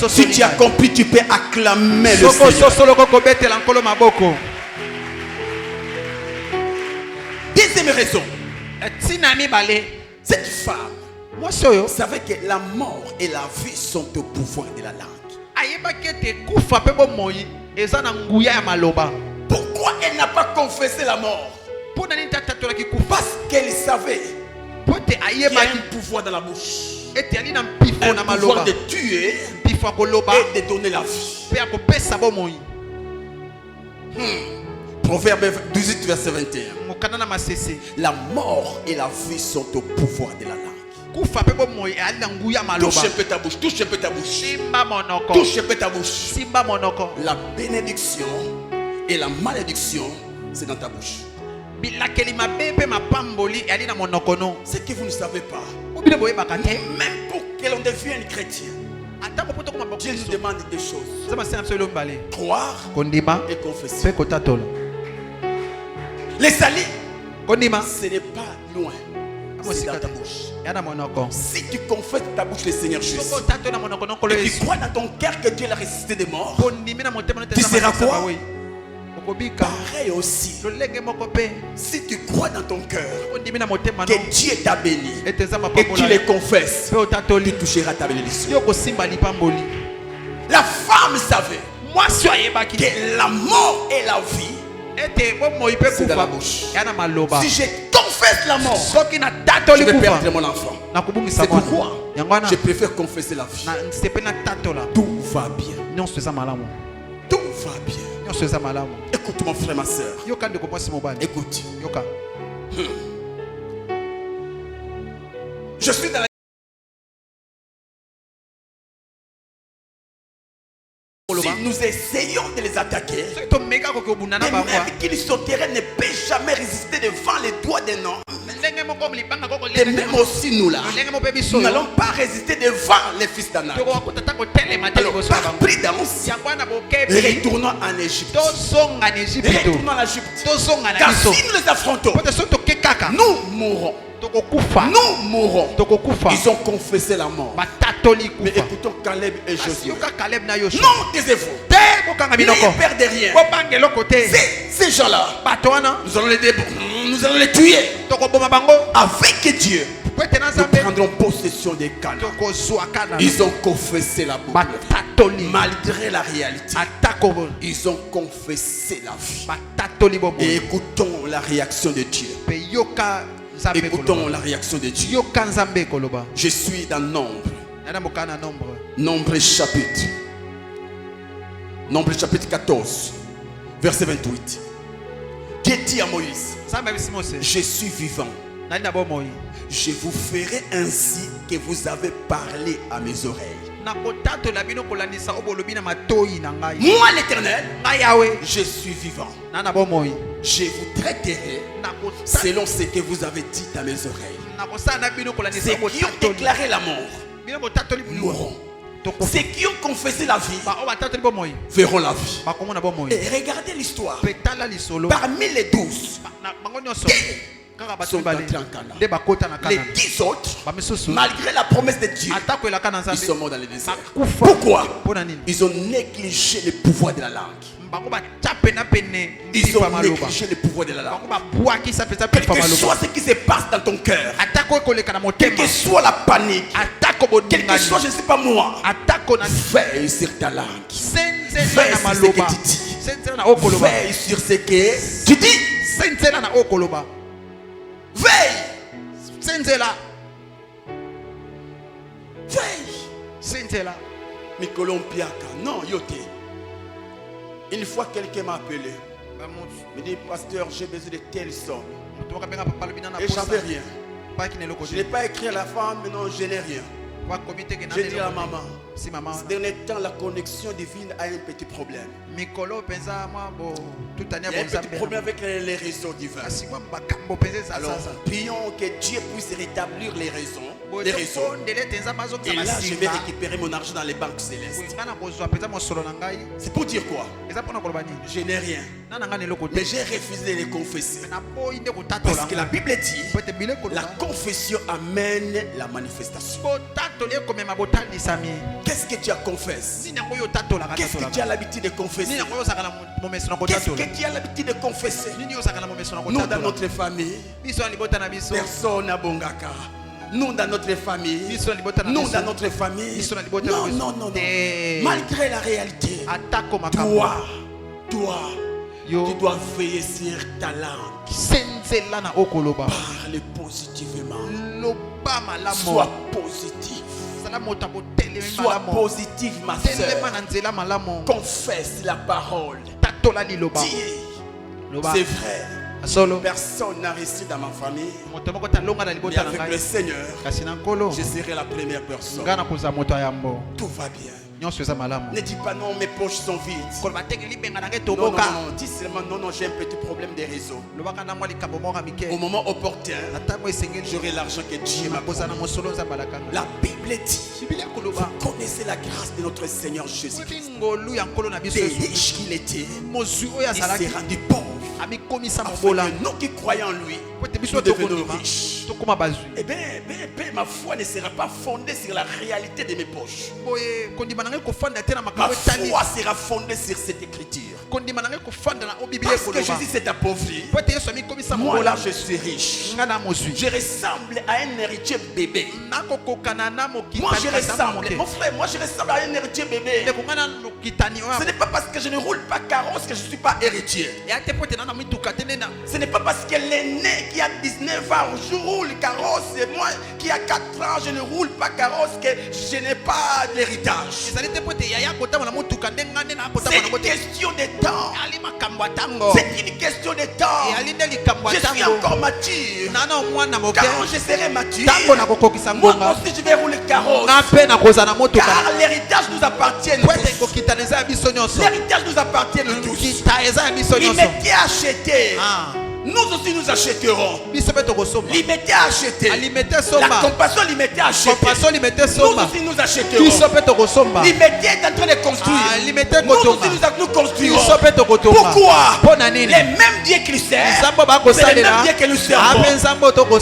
Si tu as compris, tu peux acclamer le Seigneur. Deuxième raison. Cette femme savait que la mort et la vie sont au pouvoir de la langue. Pourquoi elle n'a pas confessé la mort? Parce qu'elle savait qu'il y a un pouvoir dans la bouche. Un pouvoir de tuer et de donner la vie. Proverbe 18, verset 21. La mort et la vie sont au pouvoir de la langue. Touche un peu ta bouche, touche un peu ta bouche. Touche un peu ta bouche. La bénédiction et la malédiction, c'est dans ta bouche. Ce que vous ne savez pas, même pour que l'on devienne chrétien, Dieu nous demande des choses: croire et confesser. Les salis, ce n'est pas loin, c'est dans ta bouche. Si tu confesses ta bouche le Seigneur Jésus et tu crois dans ton cœur que Dieu l'a ressuscité des morts, tu seras quoi? Pareil aussi, si tu crois dans ton cœur que Dieu t'a béni et que tu les confesses, tu toucheras ta bénédiction. La femme savait que la mort et la vie, c'est dans la bouche. Si je confesse la mort, je vais perdre mon enfant. C'est pourquoi je préfère confesser la vie. Tout va bien. Tout va bien. Écoute mon frère, ma soeur. Écoute. Je suis dans la... Si nous essayons de les attaquer, même qu'ils sauteraient ne peut jamais résister devant les doigts d'un homme. Et même aussi nous là, nous n'allons pas résister devant les fils d'Anak. Alors par prudence, retournons en Égypte. Retournons en Égypte. Car si nous les affrontons, nous mourrons. Nous mourrons. Ils ont confessé la mort. Mais écoutons Caleb et Josué. Non, taisez-vous. Ne perdez rien. Ces gens-là, nous allons les tuer. Avec Dieu, nous prendrons possession des Canaan. Ils ont confessé la boucle. Malgré la réalité, ils ont confessé la vie. Et écoutons la réaction de Dieu. Écoutons la réaction de Dieu. Je suis dans Nombre. Nombre chapitre 14, verset 28. Dieu dit à Moïse: je suis vivant. Je vous ferai ainsi que vous avez parlé à mes oreilles. Moi l'Éternel, je suis vivant. Je vous traiterai selon ce que vous avez dit à mes oreilles. Ceux qui ont déclaré la mort mourront. Ceux qui ont confessé la vie verront la vie. Et regardez l'histoire. Parmi les 12, sont entrés en Canaan. Les 10 autres, malgré la promesse de Dieu, ils sont morts dans le désert. Pourquoi? Ils ont négligé le pouvoir de la langue. Ils ont négligé le pouvoir de la langue. Quel que soit ce qui se passe dans ton cœur, quelle que soit la panique, quel que soit, je ne sais pas moi, veille sur ta langue. Veille sur ce que tu dis. Veille sur ce que tu dis. Veille. Veille. Mikolompiaka. Non, yote. Une fois quelqu'un m'a appelé. Il me dit, pasteur, j'ai besoin de telles sommes. Et j'avais rien. Je n'ai pas écrit à la femme, mais non, je n'ai rien. J'ai dit à maman, ces derniers temps, la connexion divine a un petit problème. Il y a un petit problème avec les réseaux divins. Alors, prions que Dieu puisse rétablir les réseaux. Et là, je vais récupérer mon argent dans les banques célestes. C'est pour dire quoi? Je n'ai rien. Mais j'ai refusé de les confesser. Parce que la Bible dit, la confession amène la manifestation. Qu'est-ce que tu as confessé? Qu'est-ce que tu as l'habitude de confesser? Qu'est-ce que tu as l'habitude de confesser? Nous, dans notre famille, personne n'a bongaka. Nous dans notre famille, non. Malgré la réalité, toi, tu dois veiller sur ta langue. Parle positivement. Sois positif. Sois positif, ma soeur. Confesse la parole. Dis, c'est vrai. Personne n'a réussi dans ma famille. Mais avec le Seigneur, je serai la première personne. Tout va bien. Ne dis pas non, mes poches sont vides. Non, dis seulement non, j'ai un petit problème des réseaux. Au moment opportun, j'aurai l'argent que Dieu m'a promis. La Bible dit, vous connaissez la grâce de notre Seigneur Jésus-Christ. Des riches qu'il était, il s'est rendu pauvre. Afin que nous qui croyons en lui, nous devenons riches. Eh bien, ma foi ne sera pas fondée sur la réalité de mes poches. Ma foi sera fondée sur cette écriture. Parce que Jésus s'est appauvri, moi là je suis riche. Je ressemble à un héritier bébé. Moi je ressemble, mon frère, moi je ressemble à un héritier bébé. Ce n'est pas parce que je ne roule pas carrosse que je ne suis pas héritier. Ce n'est pas parce que l'aîné qui a 19 ans je roule carrosse et moi qui a 4 ans je ne roule pas carrosse que je n'ai pas d'héritage. C'est une question de temps. C'est une question de temps. Je suis encore mature. Quand je serai mature, moi aussi je vais rouler carrosse. Car l'héritage nous appartient tous. L'héritage nous appartient tous. Il m'était acheté. Nous aussi nous achèterons. L'immédiat acheté. La compassion l'immédiat acheté. Nous aussi nous achèterons. L'immédiat est en train de construire. Nous aussi nous construirons. Pourquoi? Les mêmes dieux qu'ils servent, c'est les mêmes dieux que nous servons.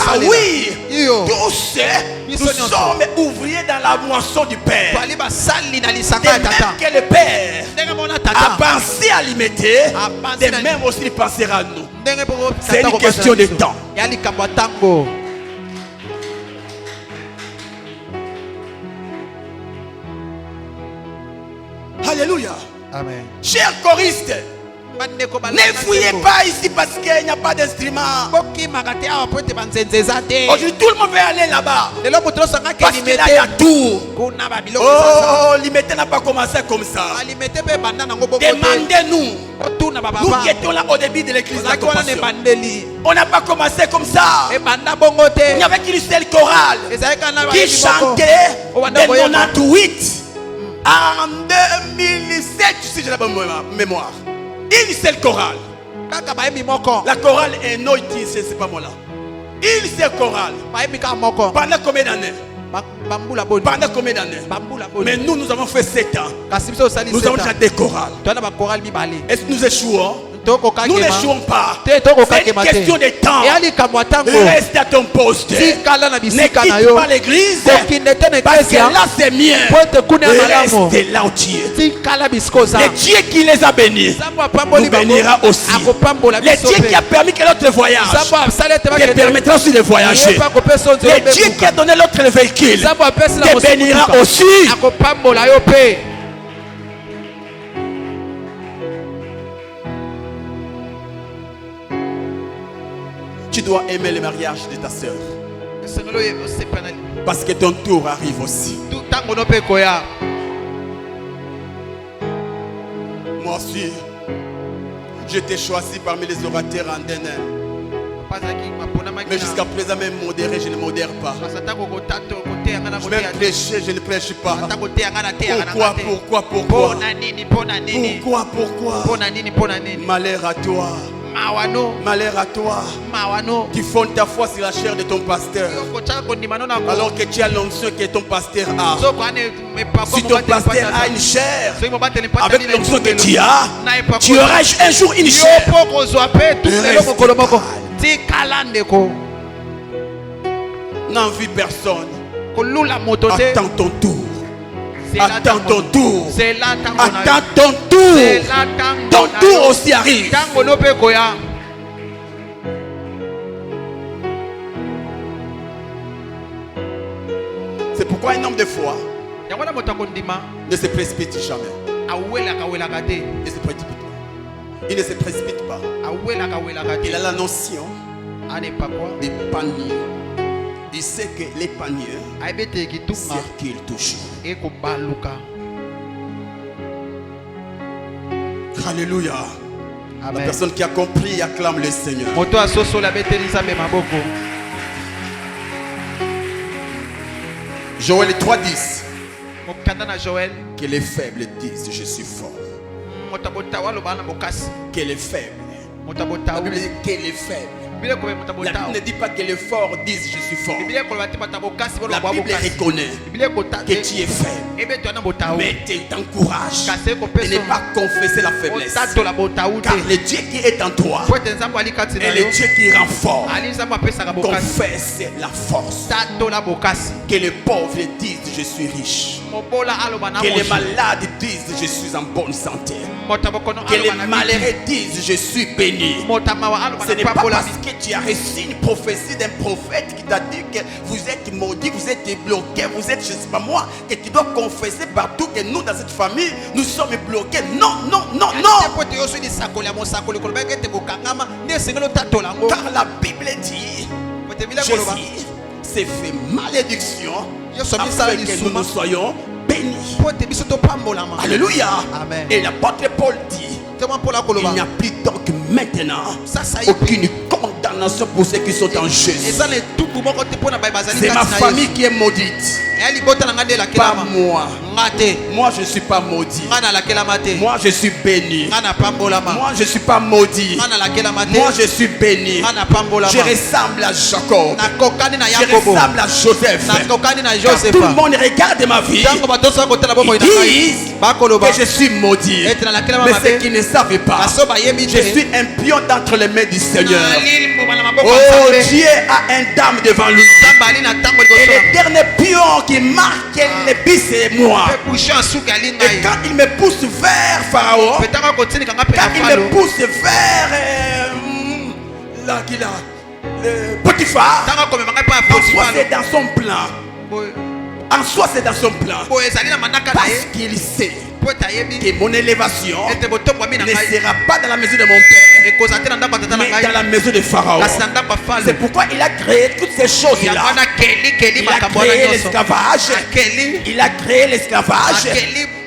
Ah oui, tous nous sommes ouvriers dans la moisson du Père. De même que le Père a pensé à l'immédiat, de même aussi il pensera à nous. C'est une question de temps. Alléluia. Amen. Chers choristes, ne fouillez pas ici parce qu'il n'y a pas d'instrument. Aujourd'hui, tout le monde veut aller là-bas. Parce que là, il y a tout. Oh, l'immédiat n'a pas commencé comme ça. Demandez-nous. Nous qui étions là au début de l'église, on n'a pas commencé comme ça. Il n'y avait qu'une seule chorale qui chantait de 98 en 2007, si j'ai la bonne mémoire. Une seule chorale. La chorale est noïti, c'est pas moi là. Une seule chorale. Pendant combien d'années? Pendant combien d'années? Mais nous avons fait 7 ans. Nous avons déjà des chorales. Est-ce que nous échouons? Nous ne jouons pas. C'est une question de temps. Reste à ton poste. Ne quitte pas l'église. Parce que là c'est mien. Reste là où tu es. Le Dieu qui les a bénis nous bénira aussi. Le Dieu qui a permis que l'autre voyage te permettra aussi de voyager. Le Dieu qui a donné l'autre le véhicule te bénira aussi. Tu dois aimer le mariage de ta soeur. Parce que ton tour arrive aussi. Moi aussi, je t'ai choisi parmi les orateurs en DNM. Mais jusqu'à présent, même modéré, je ne modère pas. Même prêcher, je ne prêche pas. Pourquoi? Malheur à toi. Malheur à toi qui fonde ta foi sur la chair de ton pasteur alors que tu as l'onction que ton pasteur a. Si ton pasteur a une chair avec l'onction que tu as, tu auras un jour une chair. N'envie personne. Attends ton tour. Attends ton tour. Attends ton tour. Ton tour aussi arrive. C'est pourquoi un homme de foi ne se précipite jamais. Ne se précipite pas. Il ne se précipite pas. Il a la notion des paniers. Il sait que les paniers circulent toujours. Alléluia. La personne qui a compris acclame le Seigneur. Joël 3:10. Que les faibles disent je suis fort. Que les faibles. La Bible dit que les faibles. La Bible ne dit pas que les forts disent je suis fort. La Bible reconnaît que tu es faible. Mais tu t'encourages de ne pas confesser la faiblesse. Car le Dieu qui est en toi est le Dieu qui rend fort. Confesse la force. Que les pauvres disent je suis riche. Que les malades disent je suis en bonne santé. Que les malheureux disent je suis béni. Ce n'est pas parce que tu as reçu une prophétie d'un prophète qui t'a dit que vous êtes maudit, vous êtes bloqué, vous êtes je ne sais pas moi, que tu dois confesser partout que nous dans cette famille nous sommes bloqués. Non, non, non, non. Car la Bible dit Jésus s'est fait malédiction afin que nous soyons bénis. Alléluia. Amen. Et l'apôtre Paul dit il n'y a plus donc maintenant aucune condamnation pour ceux qui sont en Jésus. C'est ma famille qui est maudite. Pas moi. Moi je ne suis pas maudit. Moi je suis béni. Moi je ne suis pas maudit. Moi je suis béni. Je ressemble à Jacob. Je ressemble à Joseph. Quand tout le monde regarde ma vie, ils disent que je suis maudit. Mais ceux qui ne savent pas, je suis un pion d'entre les mains du Seigneur. Oh, Dieu a un dame devant lui. Et le dernier pion qui marque les bis, c'est moi. Et quand il me pousse vers Pharaon, quand il me pousse vers Potiphar, en soi c'est dans son plan. En soi c'est dans son plan. Parce qu'il sait que mon élévation ne sera pas dans la maison de mon père, mais dans la maison de Pharaon. C'est pourquoi il a créé toutes ces choses-là. Il a créé l'esclavage. Il a créé l'esclavage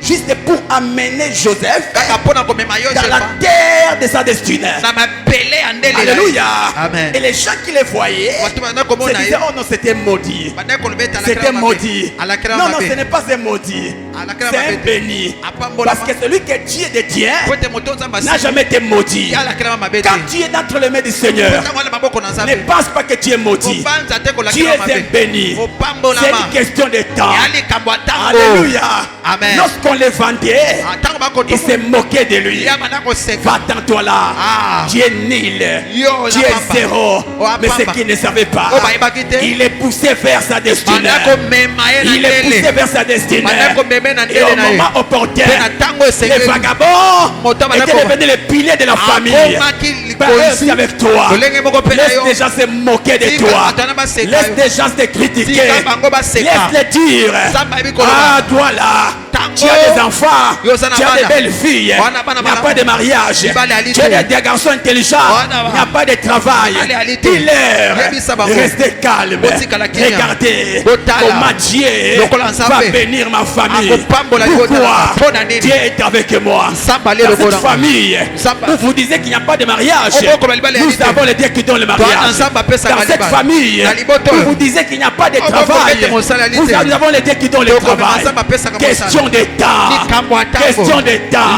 juste pour amener Joseph dans la terre de sa destinée. Alléluia. Amen. Et les gens qui les voyaient se disaient oh non, c'était maudit. C'était maudit. Non, non, ce n'est pas un maudit. C'est un béni. Parce que celui que Dieu détient n'a jamais été maudit. Quand tu es d'entre les mains du Seigneur, ne pense pas que tu es maudit. Tu es un béni. C'est une question de temps. Alléluia. Lorsqu'on qu'on le vendait, il s'est moqué de lui. Va-t'en toi là. Tu es nul. Tu es zéro. Mais ce qu'il ne savait pas, il est poussé vers sa destinée. Il est poussé vers sa destinée. Et au moment opportun, les vagabonds étaient devenus les piliers de la famille. Pareil avec toi. Laisse les gens se moquer de toi. Laisse les gens te critiquer. Laisse-les dire. Ah, toi là, tu as des enfants, tu as des belles filles, il n'y a pas de mariage. Tu as des garçons intelligents, il n'y a pas de travail. Dis-leur, restez calme. Regardez comment Dieu va bénir ma famille. Pourquoi Dieu est avec moi? Dans cette famille, vous disiez qu'il n'y a pas de mariage, nous avons le Dieu qui donne le mariage. Dans cette famille, vous disiez qu'il n'y a pas de travail, nous avons le Dieu qui donne le travail. Question de temps, question de temps,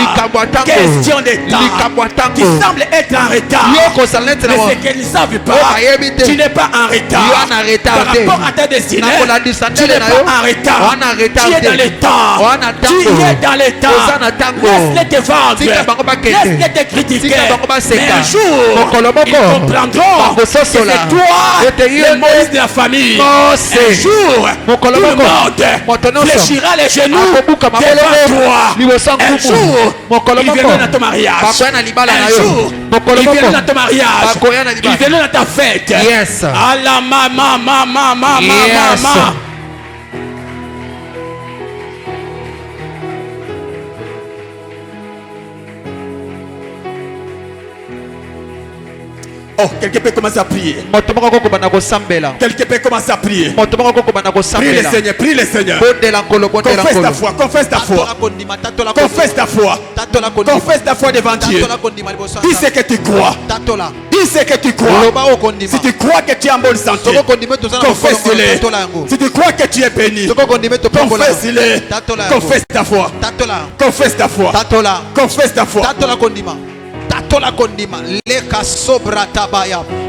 question de temps. Tu sembles être en retard, mais ce qu'ils ne savent pas, tu n'es pas en retard. Par rapport à ta destinée, tu n'es pas en retard. Tu es dans le temps. Tu es dans le temps. Laisse-les te vendre, laisse-les te critiquer. Mais un jour, ils comprendront que c'est toi, le Moïse de la famille. Un jour, tout le monde fléchira les genoux devant toi. Un jour, ils viendront dans ton mariage. Un jour, ils viendront dans ton mariage. Ils viendront dans ta fête. À la maman. Oh, quelqu'un peut commencer à prier. Quelqu'un peut commencer à prier. Prie le Seigneur, prie le Seigneur. Confesse ta foi, confesse ta foi. Confesse ta foi. Confesse ta foi devant Dieu. Dis ce que tu crois. Dis ce que tu crois. Si tu crois que tu es en bonne santé, confesse-le. Si tu crois que tu es béni, confesse-le. Confesse ta foi. Confesse ta foi. Confesse ta foi.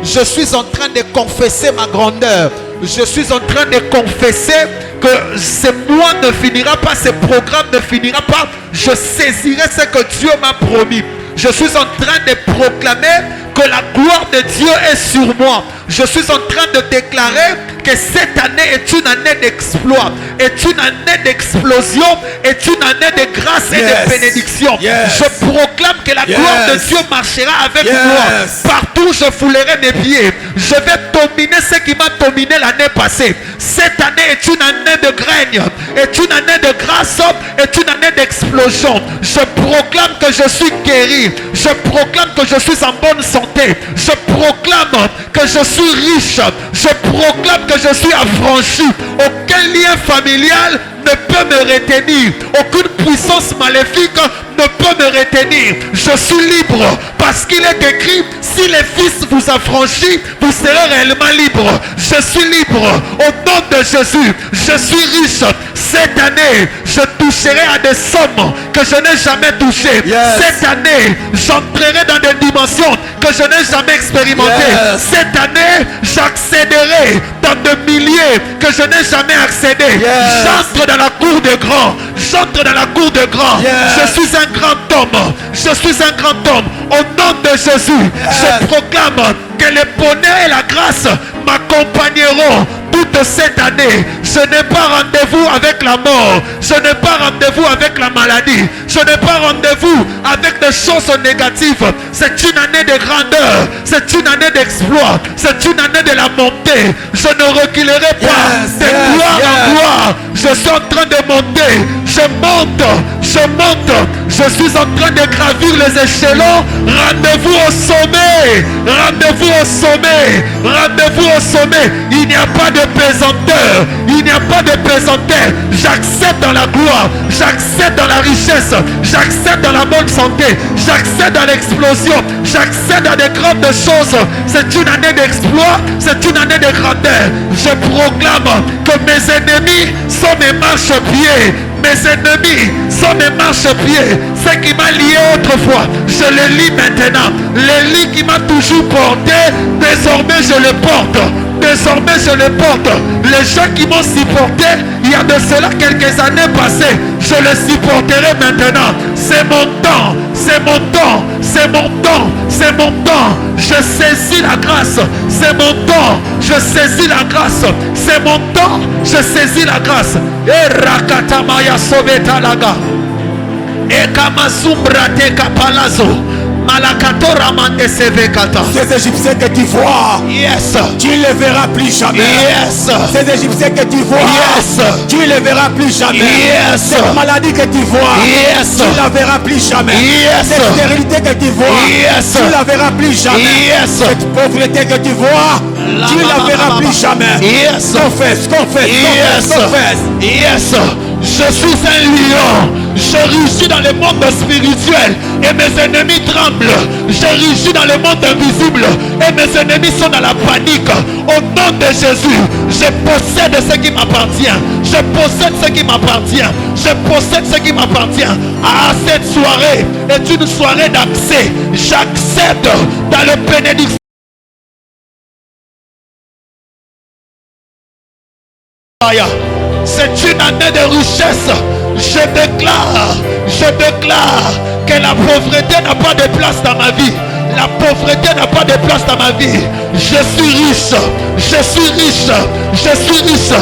Je suis en train de confesser ma grandeur. Je suis en train de confesser que ce mois ne finira pas, ce programme ne finira pas. Je saisirai ce que Dieu m'a promis. Je suis en train de proclamer que la gloire de Dieu est sur moi. Je suis en train de déclarer que cette année est une année d'exploit, est une année d'explosion, est une année de grâce et de bénédiction. Je proclame que la gloire de Dieu marchera avec moi. Partout je foulerai mes pieds. Je vais dominer ce qui m'a dominé l'année passée. Cette année est une année de grâce, est une année de grâce, est une année d'explosion. Je proclame que je suis guéri. Je proclame que je suis en bonne santé. Je proclame que je suis riche. Je proclame que je suis affranchi. Aucun lien familial ne peut me retenir. Aucune puissance maléfique ne peut me retenir. Je suis libre parce qu'il est écrit: si les fils vous affranchissent, vous serez réellement libre. Je suis libre au nom de Jésus. Je suis riche. Cette année, je toucherai à des sommes que je n'ai jamais touchées. Cette année, j'entrerai dans des dimensions que je n'ai jamais expérimentées. Cette année, j'accéderai dans des milliers que je n'ai jamais accédé. J'entre dans la cour de grand. J'entre dans la cour de grand. Je suis un grand homme. Je suis un grand homme. Au nom de Jésus, je proclame que le bonheur et la grâce m'accompagneront toute cette année. Je n'ai pas rendez-vous avec la mort. Je n'ai pas rendez-vous avec la maladie. Je n'ai pas rendez-vous avec des choses négatives. C'est une année de grandeur. C'est une année d'exploit. C'est une année de la montée. Je ne reculerai pas de gloire en gloire. Je suis en train de monter. Je monte. Je monte. Je suis en train de gravir les échelons. Rendez-vous au sommet. Rendez-vous au sommet. Rendez-vous au sommet. Il n'y a pas de pesanteur. Il n'y a pas de pesanteur. J'accède dans la gloire. J'accède dans la richesse. J'accède dans la bonne santé. J'accède dans l'explosion. J'accède dans des grandes choses. C'est une année d'exploit. C'est une année de grandeur. Je proclame que mes ennemis sont mes marchepieds. Mes ennemis sont mes marchepieds. Ce qui m'a lié autrefois, je le lis maintenant. Le lit qui m'a toujours porté, désormais je le porte. Désormais je le porte. Les gens qui m'ont supporté il y a de cela quelques années passées, Je le supporterai maintenant. C'est mon temps. C'est mon temps. C'est mon temps. C'est mon temps. Je saisis la grâce. C'est mon temps. Je saisis la grâce. C'est mon temps. Je saisis la grâce. Et Rakatamaya Sobetalaga. Et Kamasumbrate Kapalazo. Ces Égyptiens que tu vois, yes, tu ne les verras plus jamais. Yes. Ces Égyptiens que tu vois, yes, tu ne les verras plus jamais. Yes. Cette maladie que tu vois, yes, tu ne la verras plus jamais. Yes. Cette stérilité que tu vois, yes, tu ne la verras plus jamais. yes, cette pauvreté que tu vois, tu ne la verras plus jamais. Yes. Confesse, confesse, yes, confesse. Yes. Je suis un lion. Je rugis dans le monde spirituel et mes ennemis tremblent. Je rugis dans le monde invisible et mes ennemis sont dans la panique. Au nom de Jésus, je possède ce qui m'appartient. Je possède ce qui m'appartient. Je possède ce qui m'appartient. Ah, cette soirée est une soirée d'accès. J'accède dans le bénédiction. C'est une année de richesse. Je déclare que la pauvreté n'a pas de place dans ma vie. La pauvreté n'a pas de place dans ma vie. Je suis riche. Je suis riche. Je suis riche.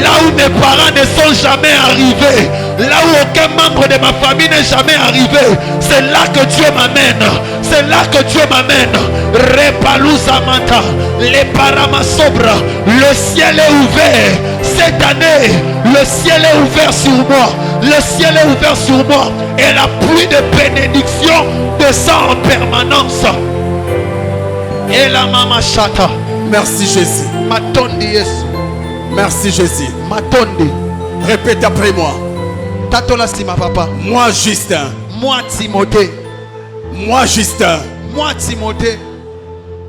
Là où mes parents ne sont jamais arrivés. Là où aucun membre de ma famille n'est jamais arrivé. C'est là que Dieu m'amène. C'est là que Dieu m'amène. Repalousamanta. Les paramasobra. Le ciel est ouvert. Cette année, le ciel est ouvert sur moi. Le ciel est ouvert sur moi. Et la pluie de bénédiction descend en permanence. Et la mama chata. Merci Jésus. Matondi Yesu. Merci Jésus. Matondi. Répète après moi. Tatola sima papa. Moi Justin. Moi Timothée. Moi Justin. Moi Timothée.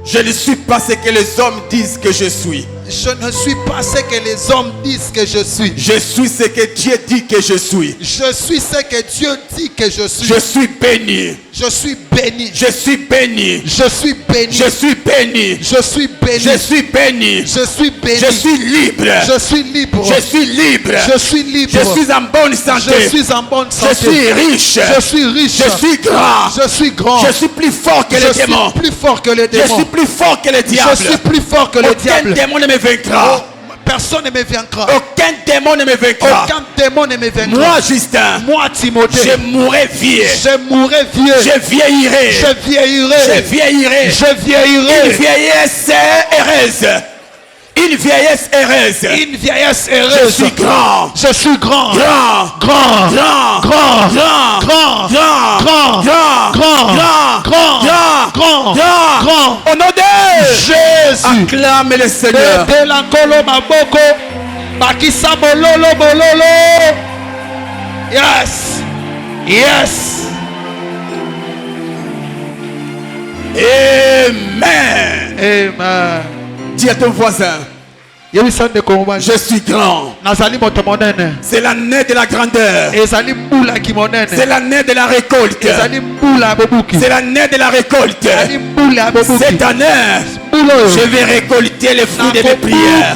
Je ne suis pas ce que les hommes disent que je suis. Je ne suis pas ce que les hommes disent que je suis. Je suis ce que Dieu dit que je suis. Je suis ce que Dieu dit que je suis. Je suis béni. Je suis béni. Je suis béni. Je suis béni. Je suis béni. Je suis béni. Je suis béni. Je suis béni. Je suis libre. Je suis libre. Je suis libre. Je suis libre. Je suis en bonne santé. Je suis en bonne santé. Je suis riche. Je suis riche. Je suis grand. Je suis grand. Je suis plus fort que les démons. Je suis plus fort que les démons. Je suis plus fort que les diables. Je suis plus fort que les diables. Aucun démon ne me vaincra. Personne ne me vaincra. Aucun démon ne me vaincra. Aucun démon ne me vaincra. Moi Justin. Moi Timothée. Je mourrai vieux. Je mourrai vieux. Je vieillirai. Je vieillirai. Je vieillirai. Je vieillirai. Une vieillesse heureuse. Une vieillesse heureuse. Une vieillesse heureuse. Je suis grand. Je suis grand. Grand. Grand. Grand. Grand. Grand. Grand. Grand. Grand. Grand. Grand. Grand. Grand. Grand. Grand. Au nom de Jésus. Acclame le Seigneur. De la kolo maboko. Bakisa bololo bololo. Yes. Yes. Amen. Amen. Dis à ton voisin. Je suis grand. C'est l'année de la grandeur. C'est l'année de la récolte. C'est l'année de la récolte. Cette année, je vais récolter les fruits de mes prières.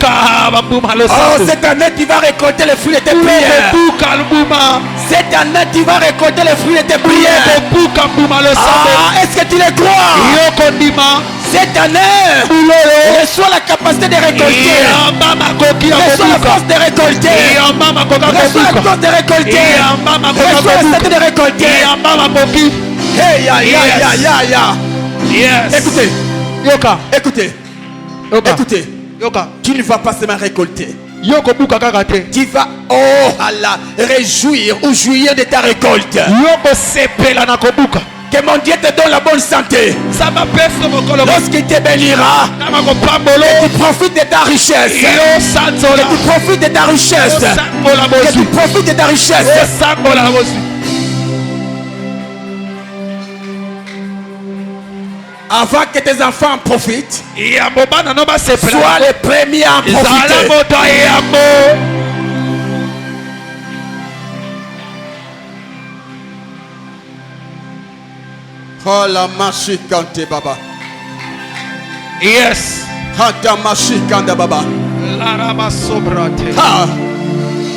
Oh, cette année, tu vas récolter les fruits de tes prières. Cette année, tu vas récolter les fruits de tes prières. Ah, est-ce que tu les crois? Cette année, reçois la capacité de récolter. Reçois la force de récolter. Reçois la force de récolter. Reçois la santé de récolter. Hey, ya, ya, ya, ya, ya. Écoutez. Écoutez. Écoutez. Tu ne vas pas seulement récolter. Tu vas, oh Allah, réjouir ou jouir de ta récolte. Que mon Dieu te donne la bonne santé. Lorsqu'il te bénira, que tu profites de ta richesse. Que tu profites de ta richesse. Que tu profites de ta richesse. Avant que tes enfants en profitent, sois les premiers à en profiter. Oh la machikante baba. Yes. Hata machikante baba. Larama sobrate. Ha.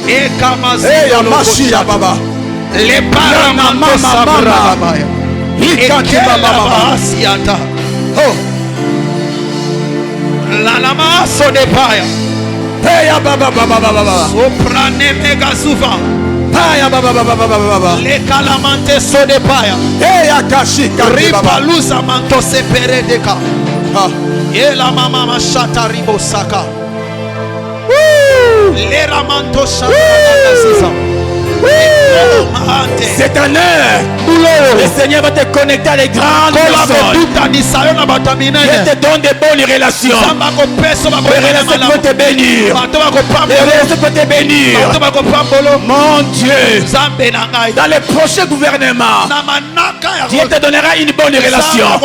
Et Kamasi. Et Yamashia Baba. Les paramama sabra. Et Baba Siata. Oh. La lama sodepaya. Paya Baba Baba Baba. Soprane mega souvent. Paya Baba Baba Baba. Les calamante sodepaya. Et Akashi Ripalusa manto sepere deka. Et la mama machata ribosaka. Les ramanto chata. C'est un heure où le Seigneur va te connecter à des grandes personnes. Il te donne des bonnes relations. Les relations vont te bénir. Les relations vont te bénir. Mon Dieu, dans le prochain gouvernement, Dieu te donnera une bonne relation.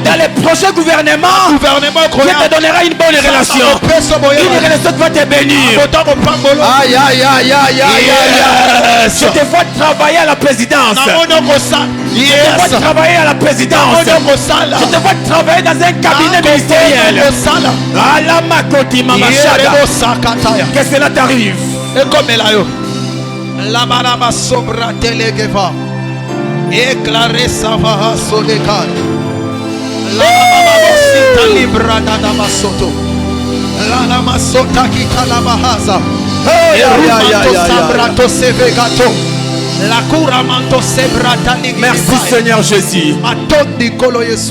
Dans le prochain gouvernement, Dieu te donnera une bonne relation. Une relation qui va te bénir. Aïe, aïe, aïe, aïe, aïe. Je te vois travailler à la présidence. Je te vois travailler à la présidence. Je te vois travailler dans un cabinet ministériel. Que cela t'arrive. La manama sobra telegeva. Éclairé savaha sodekal. La mama sita libra dama soto. La nama sota kitalabahaza. Merci Seigneur Jésus.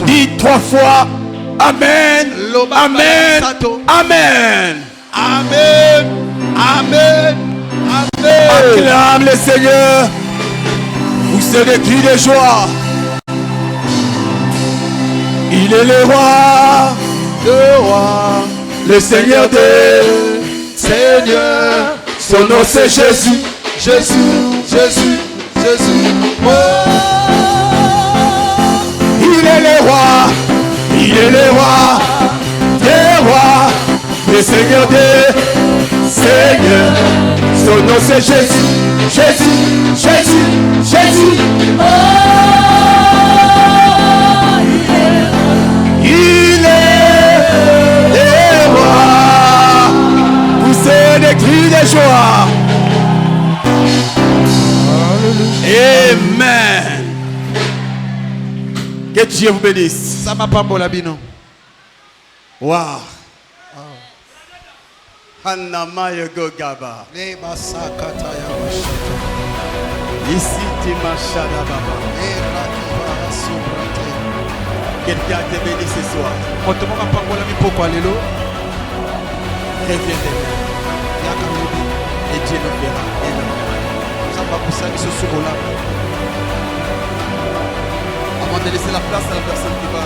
Dis 3 fois Amen. Amen. Amen. Amen. Amen. Amen. Acclame le Seigneur. Vous serez cris de joie. Il est le roi, le Seigneur des Seigneur, son nom c'est Jésus, Jésus, Jésus, Jésus. Oh. Il est le roi, il est le roi, des rois, le Seigneur des Seigneurs. Son nom c'est Jésus, Jésus, Jésus, Jésus. Oh. Il est le roi. C'est des cris de joie. Amen. Que Dieu vous bénisse. Ça m'a pas bolabino. Wow. Hanamayo Gogaba. Ici Timashada Baba. Quelqu'un te bénit ce soir. Reviens et Dieu nous verra. Avant de laisser la place à la personne qui va